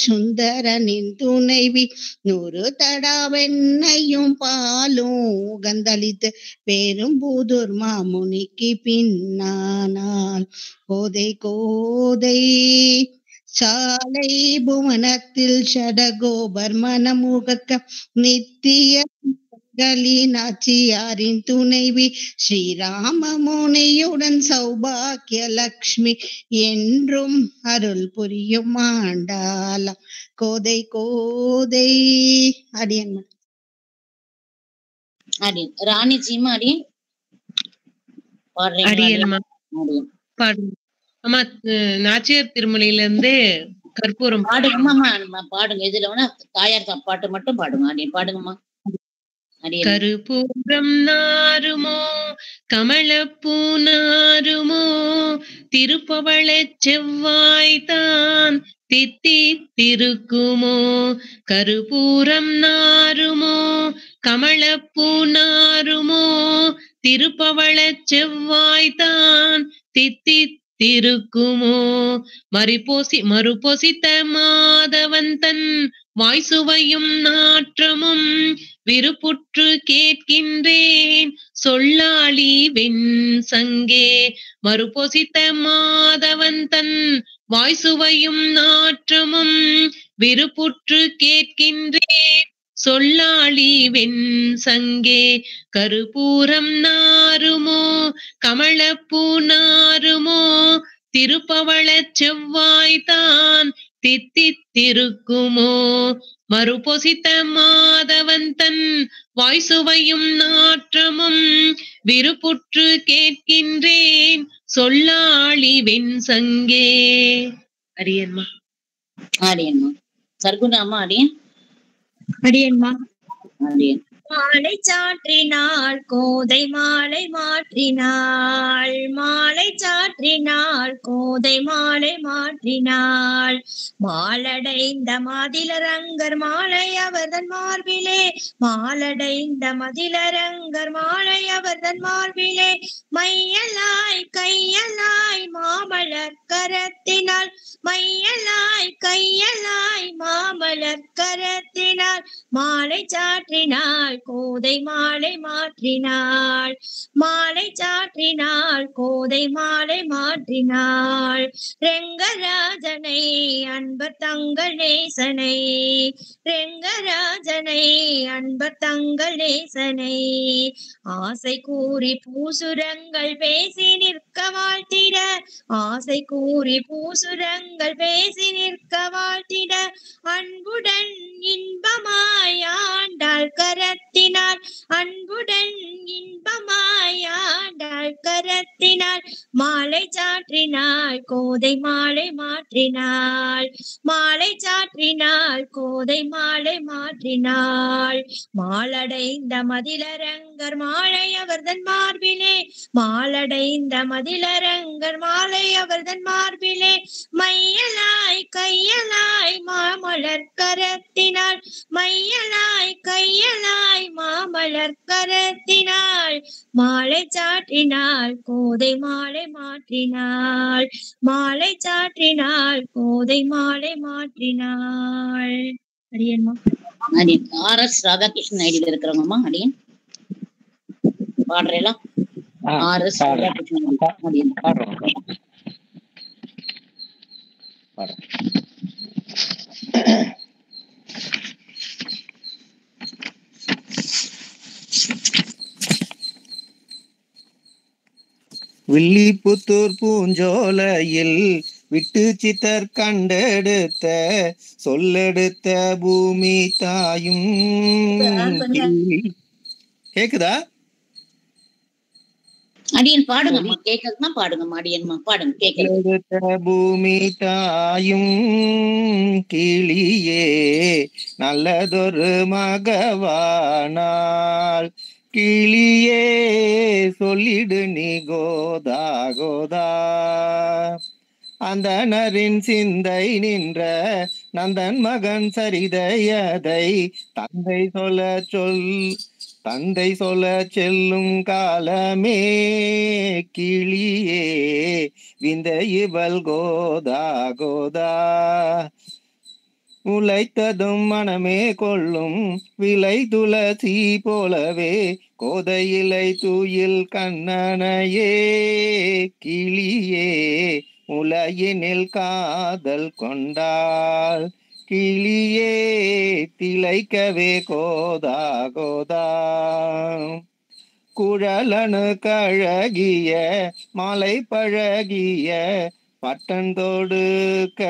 சுந்தரனின் துணைவி 100 தடாவெண்ணையும் பாலும் உகந்தளித்து பெரும்புதூர் மாமுனிக்கு பின்னானாள். கோதை கோதை சாலை புவனத்தில் ஷடகோபர் மனமுகக்க நித்திய நாச்சியாரின் துணைவி ஸ்ரீராம முனியுடன் சௌபாக்கிய லக்ஷ்மி என்றும் அருள் புரியும் ஆண்டாளா கோதை கோதை. அடியன் அடியன் ராணி சீமா அடியன் அடியன்மா பாடுங்க அம்மா. நாச்சியார் திருமலையில இருந்து கற்பூரம் பாடுங்கம்மா. பாடுங்க. இதுல வேணா தாயார் பாட்டு மட்டும் பாடுங்க. அடியன் பாடுங்கம்மா. கருப்பூரம் நாருமோ கமலப்பூ நாருமோ திருப்பவள செவ்வாய்தான் தித்தி திருக்குமோ. கருப்பூரம் நாருமோ கமலப்பூ நாருமோ திருப்பவள செவ்வாய்தான் தித்தி திருக்குமோ. மறுபொசித்த மாதவன் தன் வாய்சுவையும் நாற்றமும் விருப்புற்று கேட்கின்றேன் சொல்லாளி வெண் சங்கே. மறுபொசித்த மாதவன் தன் வாய்சுவையும் நாற்றமும் விருப்புற்று கேட்கின்றேன் சொல்லாளி வெண் சங்கே. கருப்பூரம் நாருமோ கமலப்பூ நாருமோ திருப்பவள செவ்வாய்தான் தித்தி திருக்குமோ. மறுபொசித்த மாதவன் தன் வாய்சுவையும் நாற்றமும் விருப்புற்று கேட்கின்றேன் சொல்லாளி வெண் சங்கே. அடியன்மா. அடியன்மா. சர்க்குணாமா அடியன் அடியன்மா. அடியன். மாலை சாற்றினாள் கோதை மாலை மாற்றினாள். மாலை சாற்றினாள் கோதை மாலை மாற்றினாள். மாலடைந்த மதிலரங்கர் மாலை அவர்தன் மார்பிலே. மாலடைந்த மதிலரங்கர் மாலை அவர்தன் மார்பிலே. மையலாய் கையலாய் மாமலர் கரத்தினாள். மையலாய் கையலாய் மாமலர் கரத்தினாள். மாலை சாற்றினாள் கோதை மாலை மாற்றினாள். மாலை சாற்றினாள் கோதை மாலை மாற்றினாள். ரெங்கராஜனை அன்பர் தங்கள் நேசனை. ரெங்கராஜனை அன்பர் தங்கள் நேசனை. ஆசை கூறி பூசுரங்கள் பேசி நிற்க வாழ்த்திட. ஆசை கூறி பூசுரங்கள் பேசி நிற்க வாழ்த்திட. அன்புடன் இன்பமாய் ஆண்டாள் கரத்தினாள். அன்புடன் இன்பமாய் ஆண்டாள் கரத்தினாள். மாலை சாற்றினாள் கோதை மாலை மாற்றினாள். மாலை சாற்றினாள் கோதை மாலை மாற்றினாள். மாலடைந்த மதிலரங்கர் மாலை அவர்தன் மார்பிலே. மாலடைந்த மதிலரங்கர் மாலை அவர்தன் மார்பிலே. மையலாய் கையலாய் மாமலர் கரத்தினாள். மையலாய் கையலாய் மாமலர் கரத்தினாள். மாலை சாற்றினாள் கோதை மாலை மாற்றினாள். மாலை சாற்றினாள் கோதை மாலை மாற்றினாள். அடியன்மா. அடியன். ஆர்எஸ் ராதாகிருஷ்ணன் ஐடியில இருக்கிறவங்கம்மா அடியன் பாடுறேலா. ஆர்எஸ் ராதாகிருஷ்ணன் அடியன். வில்லிபுத்தூர் பூஞ்சோலையில் விட்டு சித்தர் கண்டெடுத்த சொல்லெடுத்த பூமி தாயும். கேக்குதா அடியன்? பாடுங்கம்மா. கேக்குதுன்னா பாடுங்கம்மா அடியன்மா. பாடுங்க. கேட்க. பூமி தாயும் கிளியே நல்லதொரு மகவானாள். கிளியே சொல்லிடு நீ கோதா கோதா. அந்தணரின் சிந்தை நின்ற நந்தன் மகன் சரிதையதை தந்தை சொல்ல செல்லும் காலமே. கிளியே விந்த இவள் கோதா கோதா. உழைத்ததும் மனமே கொள்ளும் விலை துளசி போலவே கோதையிலை தூயில் கண்ணனையே. கிளியே உலகினில் காதல் கொண்டாள். கிளியே திளைக்கவே கோதா கோதா. குழலனு கழகிய மலை பழகிய பட்டன் தொடுக்க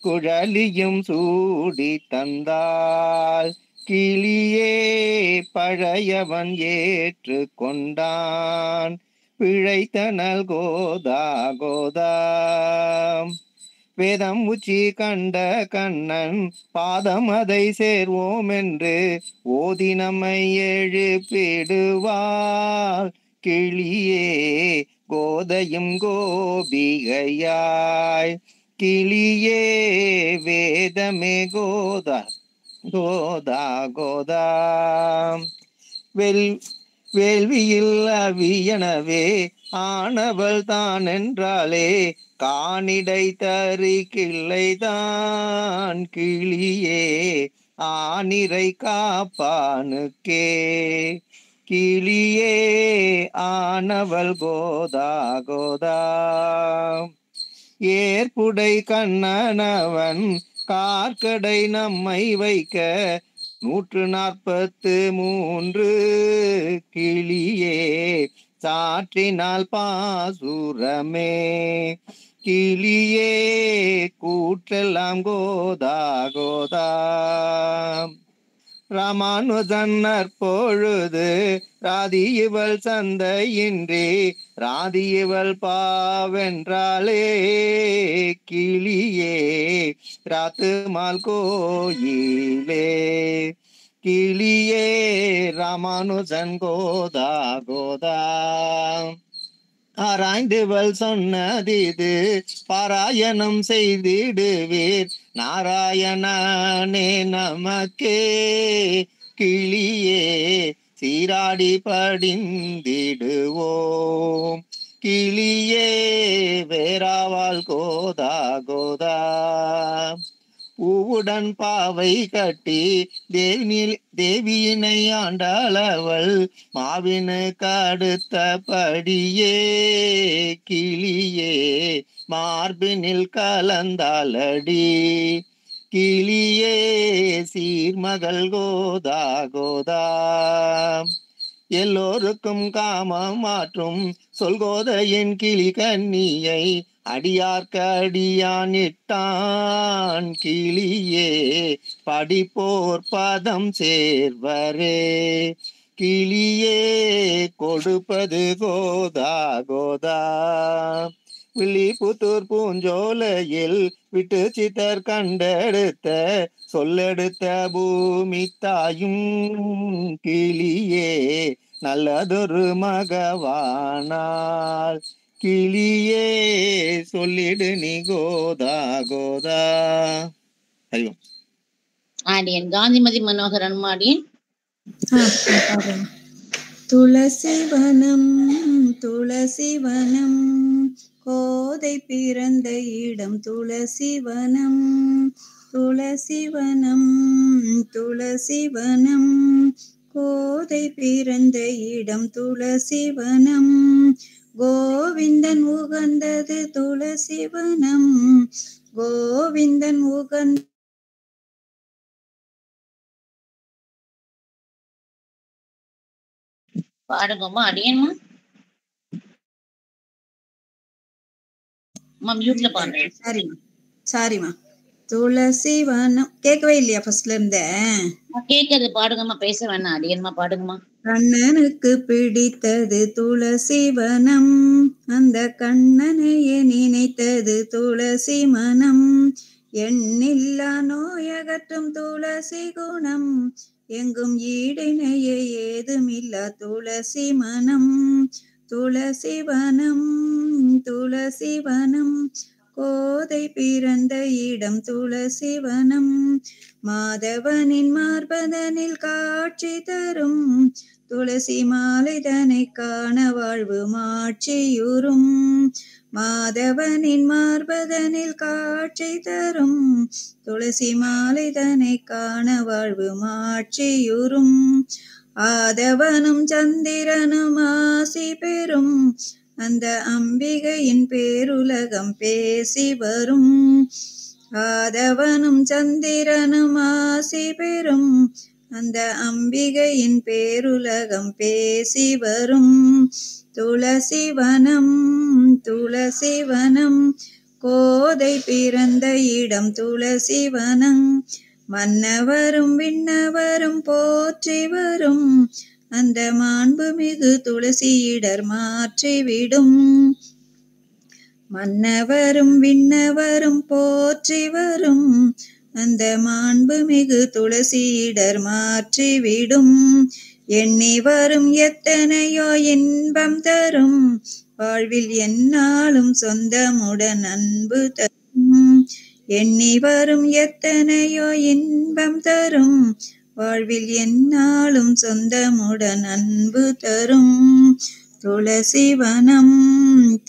குழலியும் சூடி தந்தாள். கிளியே பழையவன் ஏற்று கொண்டான் பிழைத்தனல் கோதா கோதா. வேதம் உச்சி கண்ட கண்ணன் பாதம் அதை சேர்வோம் என்று ஓதி நம்மை எழுப்பிடுவாள். கிளியே கோதையும் கோபிகையாய். கிளியே வேதமே கோதா கோதா கோதா. வேள்வியில் அவியனவே ஆனவள் தான் என்றாலே காணிடை தறி கிள்ளைதான். கிளியே ஆனிரை காப்பானுக்கே. கிளியே ஆனவள் கோதா கோதா. ஏற்புடை கண்ணனவன் கார்கடை நம்மை வைக்க 143 கிளியே சாற்றினால் பாசுரமே. கிளியே கூற்றெல்லாம் கோதா கோதா. ராமானுஜன் நற்பொழுது ராதி இவள் சந்தையின்றி ராதி இவள் பாவென்றாளே. கிளியே ராத்துமால் கோயிலே. கிளியே ராமானுஜன் கோதா கோதா. ஆராய்ந்துவள் சொன்னதிது பாராயணம் செய்திடுவீர் நாராயணனே நமக்கே. கிளியே சீராடி படிந்திடுவோம். கிளியே வேறாவால் கோதா கோதா. பூவுடன் பாவை கட்டி தேவியினை ஆண்டாளவள் மாவினு கடுத்தபடியே. கிளியே மார்பினில் கலந்தாலடி. கிளியே சீர்மகள் கோதா கோதா. எல்லோருக்கும் காமம் மாற்றும் சொல்கோதையின் கிளி கண்ணியை அடியார்க்க அடியானிட்டான். கிளியே படிப்போர் பதம் சேர்வரே. கிளியே கொடுப்பது கோதா கோதா. வில்லிபுத்தூர் பூஞ்சோலையில் விட்டு சித்தர் கண்டெடுத்த சொல்லெடுத்த பூமி தாயும். கிளியே நல்லதொரு மகவானாள். கிளியே சொல்லிடு நீ கோதா கோதா. அறிவோம். ஆடியன் காந்திமதி மனோகரன் மாடியன். துளசிவனம் துளசிவனம் கோதை பிறந்த இடம் துளசிவனம். துளசிவனம் துளசிவனம் கோதை பிறந்த இடம் துளசிவனம். கோவிந்தன் உகந்தது துளசிவனம். கோவிந்தன் உகந்த பாடுங்கம்மா அடியன்மா. மியூட்ல பாடுங்க. சாரிம்மா சாரிம்மா. துளசிவனம் கேட்கவே இல்லையா ஃபர்ஸ்ட்ல இருந்தே? கேட்கறது பாடுங்கம்மா, பேச வேணாம். அடியன்மா பாடுங்கம்மா. கண்ணனுக்கு பிடித்தது துளசிவனம். அந்த கண்ணனையே நினைத்தது துளசி மனம். எண்ணில்லா நோயகற்றும் துளசி குணம். எங்கும் ஈடிணையே ஏதுமில்லா துளசி மனம். துளசிவனம் துளசிவனம் கோதை பிறந்த இடம் துளசிவனம். மாதவனின் மார்பதனில் காட்சி தரும் துளசி மாலைதனை காண வாழ்வு மாட்சியுறும். மாதவனின் மார்பதனில் காட்சி தரும் துளசி மாலைதனை காண வாழ்வு மாட்சியுறும். ஆதவனும் சந்திரனும் ஆசி பெறும் அந்த அம்பிகையின் பேருலகம் பேசி வரும். ஆதவனும் சந்திரனும் ஆசி பெறும் அந்த அம்பிகையின் பேருலகம் பேசி வரும் துளசிவனம் துளசிவனம் கோதை பிறந்த இடம் துளசிவனம் மன்னவரும் விண்ணவரும் போற்றி வரும் அந்த மாண்புமிகு துளசியிடர் மாற்றிவிடும் மன்னவரும் விண்ணவரும் போற்றி வரும் அந்த மாண்புமிகு துளசியிடர் மாற்றிவிடும் எண்ணி வரும் எத்தனையோ இன்பம் தரும் வாழ்வில் எந்நாளும் சொந்தமுடன் அன்பு தரும் எண்ணி வரும் எத்தனையோ இன்பம் தரும் வாழ்வில் எந்நாளும் சொந்தமுடன் அன்பு தரும் துளசிவனம்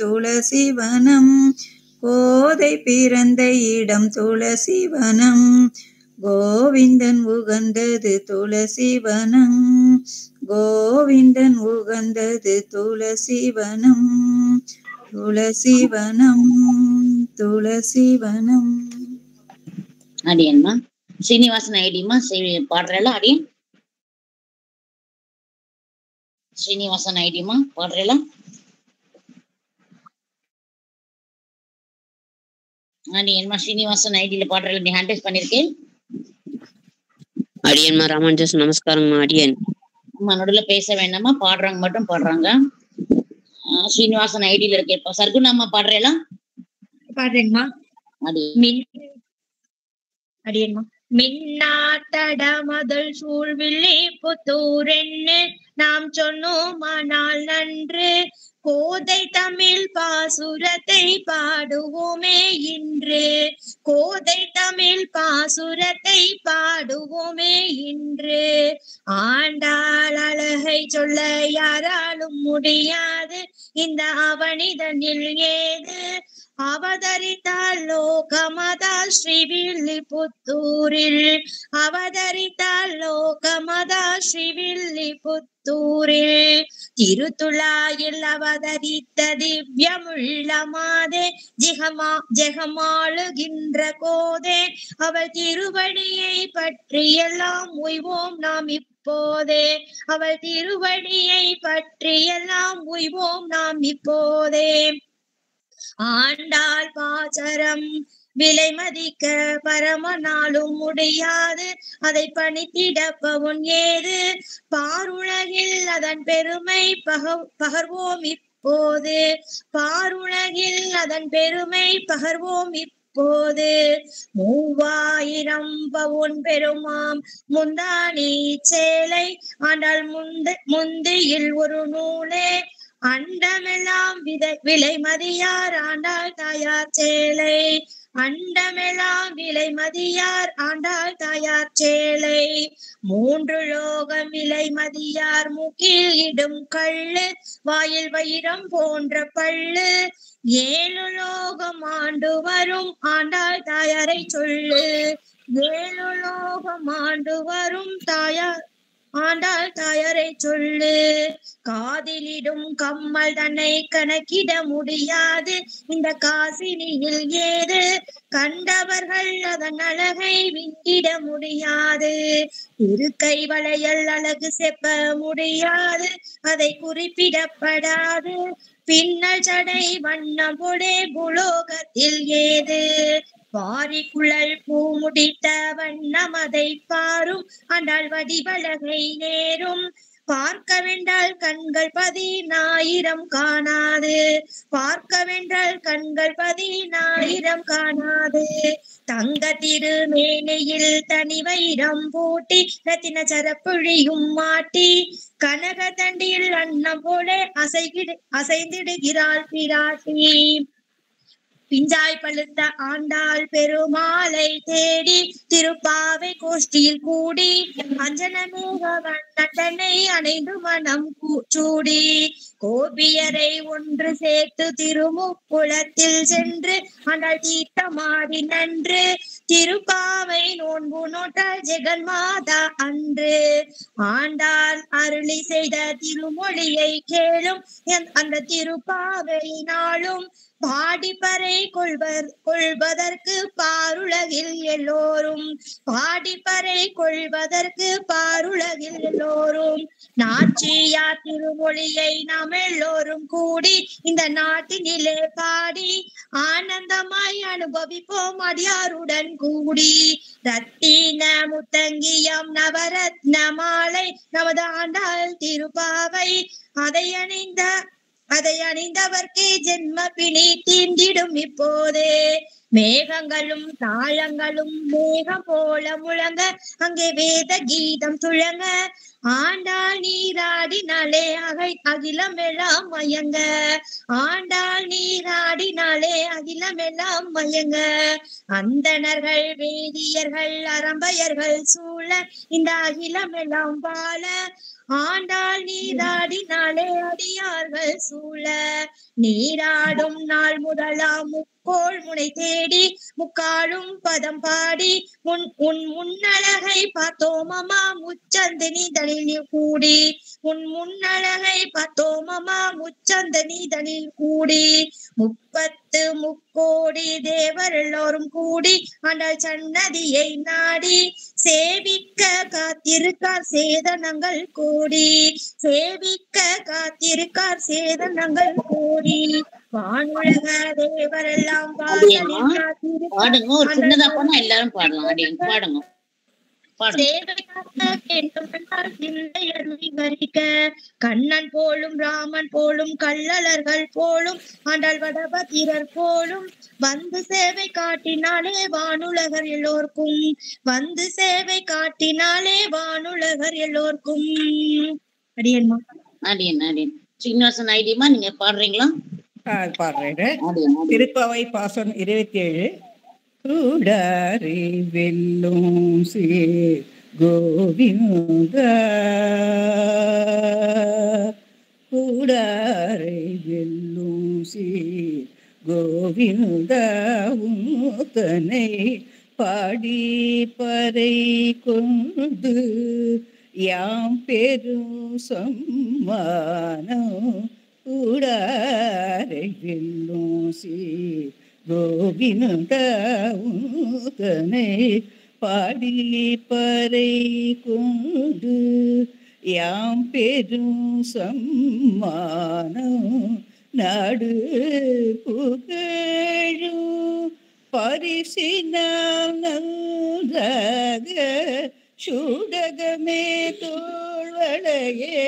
துளசிவனம் கோதை பிறந்த இடம் துளசிவனம் கோவிந்தன் உகந்தது துளசிவனம் கோவிந்தன் உகந்தது துளசிவனம் துளசிவனம் துளசிவனம். அடியன்மா ஸ்ரீனிவாசன் ஐடிமா பாடுறல அடியன் ஸ்ரீனிவாசன் ஐடிமா பாடுறல அடியன்மா ஸ்ரீனிவாசன் ஐடியில பாடுறல நீ ஹேண்ட் ரைஸ் பண்ணிருக்கேன். அடியன்மா ராமானுஜஸ் நமஸ்காரம்மா. அடியன் அம்மா நடுவில் பேச வேண்டாமா, பாடுறாங்க மட்டும் பாடுறாங்க. ஸ்ரீனிவாசன் ஐடியில இருக்கேன். சர்க்குணாமா பாடுறேலாம் பாடுறேங்கம்மா. அடியன்மா மின்னாட்டட முதல் சூழ்வில்லை புத்தூரென்னு நாம் சொன்னோமானால் நன்று கோதை தமிழ் பாசுரத்தை பாடுவோமே இன்று கோதை தமிழ் பாசுரத்தை பாடுவோமே இன்று ஆண்டாள் அழகை சொல்ல யாராலும் முடியாது இந்த அவனிதனில் ஏது அவதரித்தால் லோகமதால் ஸ்ரீவில்லிபுத்தூரில் அவதரித்தால் லோகமதால் ஸ்ரீவில்லிபுத்தூரில் திருத்துழாயில் அவதரித்த திவ்யமுள்ள மாதே ஜெகமாளுகின்ற கோதே அவள் திருவடியை பற்றியெல்லாம் உய்வோம் நாம் இப்போதே அவள் திருவடியை பற்றியெல்லாம் உய்வோம் நாம் இப்போதே ஆண்டாள் பாசரம் விலை மதிக்க பரமனாலும் முடியாது அதை பணித்திடப்பவும் ஏது பாருலகில் அதன் பெருமை பகர்வோம் இப்போது பாருலகில் அதன் பெருமை பகர்வோம் இப்போது 3000 பவுன் பெருமாம் முந்தானி சேலை ஆண்டாள் முந்தியில் ஒரு நூலே அண்டமெல்லாம் விலை மதியார் ஆண்டாள் தாயார் சேலை அண்டமெல்லாம் விலை மதியார் ஆண்டாள் தாயார் சேலை 3 லோகம் விலை மதியார் மூக்கில் இடும் கள்ளு வாயில் வைரம் போன்ற பள்ளு 7 லோகம் ஆண்டு வரும் ஆண்டாள் தாயாரை சொல்லு 7 லோகம் ஆண்டு வரும் தாயார் ஆண்டாள் தாயாரை சொல்லு காதிலிடும் கம்மல் தன்னை கணக்கிட முடியாது இந்த காசினியில் ஏது கண்டவர்கள் அதன் அழகை விண்டிட முடியாது இருக்கை வளையல் அழகு செப்ப முடியாது அதை குறிப்பிடப்படாது பின்னல் சடை வண்ணம் பொடே புலோகத்தில் ஏது பாரிக்குழல் பூ முடித்த வண்ணம் அதை பாரும் ஆண்டாள் வடிவழகை நேரும் பார்க்க வென்றால் கண்கள் 10,000 காணாது பார்க்க வென்றால் கண்கள் 10,000 காணாது தங்க திருமேனையில் தனி வைரம் பூட்டி ரத்தின சரப்புழியும் மாட்டி கனக தண்டியில் அன்னம் போல அசைந்திடுகிறாள் பிராட்டி பிஞ்சாய் பழுத்த ஆண்டாள் பெருமாளை தேடி திருப்பாவை கோஷ்டியில் கூடி அஞ்சன மேக வண்ணனை அணைந்து மனம் சூடி கோபியரை ஒன்று சேர்த்து திருமுக்குளத்தில் சென்று ஆனால் தீர்த்தமாடி நன்று திருப்பாவை நோன்பு நோட்டால் ஜெகன்மாதா அன்று ஆண்டாள் அருளி செய்த திருமொழியை கேளும் அந்த திருப்பாவை நாளும் பாடிப்பறை கொள்வதற்கு பாருலகில் எல்லோரும் பாடிப்பறை கொள்வதற்கு பாருலகில் எல்லோரும் நாச்சியார் திருமொழியை நாம் எல்லோரும் கூடி இந்த நாட்டினிலே பாடி ஆனந்தமாய் அனுபவிப்போம் அடியாருடன் கூடி ரத்தின முத்தங்கியம் நவரத்ன மாலை நமது ஆண்டாள் திருப்பாவை அதை அணிந்தவர்க்கே ஜென்ம பிணி தீண்டிடும் இப்போதே மேகங்களும் தாளங்களும் மேகம் போல முழங்க அங்கே வேத கீதம் துழங்க ஆண்டாள் நீராடினாலே அகிலமெல்லாம் மயங்க ஆண்டாள் நீராடினாலே அகிலமெல்லாம் மயங்க அந்தணர்கள் வேதியர்கள் அரம்பையர்கள் சூழ இந்த அகிலமெல்லாம் வாழ ஆண்டாள் நீராடினாலே அடியார்கள் சூழ நீராடும் நாள் முதலாம் முக்கோள் முனை தேடி முக்காலும் பதம் பாடி உன் முன்னழகை பார்த்தோமமா முச்சந்தினி தனில் கூடி உன் முன்னழகை பார்த்தோமமா முச்சந்தினி தனில் கூடி 30 முக்கோடி தேவர் எல்லோரும் கூடி ஆண்டாள் சன்னதியை நாடி சேவிக்க காத்திருக்கார் சேதனங்கள் கூடி சேவிக்க காத்திருக்கார் சேதனங்கள் கூடி வானுலக தேவரெல்லாம் பாடுங்க. ஒரு சின்னதா போனா எல்லாரும் பாடலாம். அப்படின்னு பாடுங்க. கண்ணன் போலும் ராமன் போலும் கள்ளலர்கள் போலும் ஆண்டாள் வடபத்திரர் போலும் வந்து சேவை காட்டினாலே வானுலகர் எல்லோருக்கும் வந்து சேவை காட்டினாலே வானுலகர் எல்லோருக்கும். அடியன்மா அடியன் ஸ்ரீனிவாசன் ஐடியமா நீங்க பாடுறீங்களா? பாடுறேன். திருப்பாவை பாசனம் 27. கூடாரை வெல்லும் சேர் கோவிந்த கூடாரை வெல்லும் சேர் கோவிந்த உத்தனை பாடி பறை கொண்டு யாம் பெரும் சம்மானம் கூடாரை வெல்லும் சேர் கோவிந்த உத்தனை பாடி பறை கொண்டு யாம் பெரும் சம்மானம் நாடு புகழும் பரிசினம் நன்றாக சூடகமே தோள்வளையே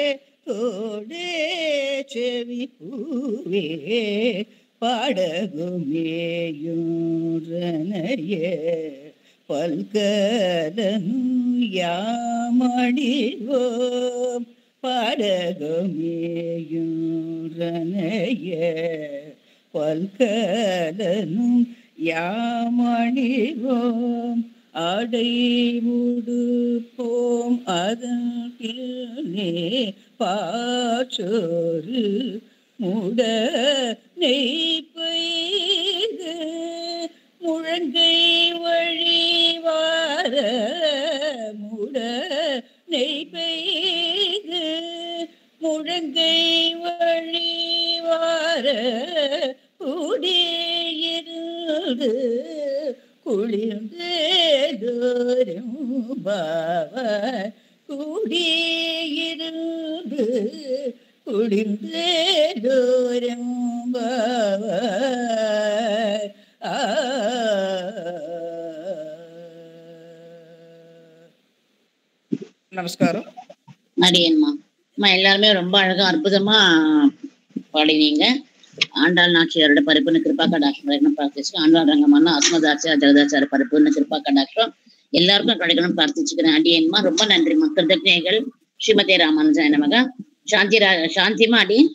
தோடே செவி பூவே பாடகுமேயுரனைய பல்கலனு யாமணிவோம் பாடகுமேயுரனைய பல்கலனும் யாமணிவோம் ஆடை உடுப்போம் அதே பாச்சோறு முட நெய்பெய்து முழங்கை வழிவார முட நெய்பெய்து முழங்கை வழிவார குடியிருந்து குளிர்ந்தோரும் பாவ குடியிருந்து குளிர்ந்தோரும் பாவ நமஸ்காரம். அடியன்மா எல்லாருமே ரொம்ப அழகா அற்புதமா பாடினீங்க. ஆண்டாள் நாச்சியாரோட பரிபூர்ண கிருபா கடாட்சம் பிரார்த்திச்சு ஆண்டாள் ரங்கம்மா ஆத்மதாச்சியா ஜெகதாச்சார பரிபூர்ண கிருபா கடாட்சம் எல்லாருக்கும் கிடைக்கணும் பிரார்த்திச்சுக்கிறேன். அடியன்மா ரொம்ப நன்றிமா. கிருத்தஜ்ஞைகள். ஸ்ரீமதே ராமானுஜாய நமக. சாந்திமா அடியன்.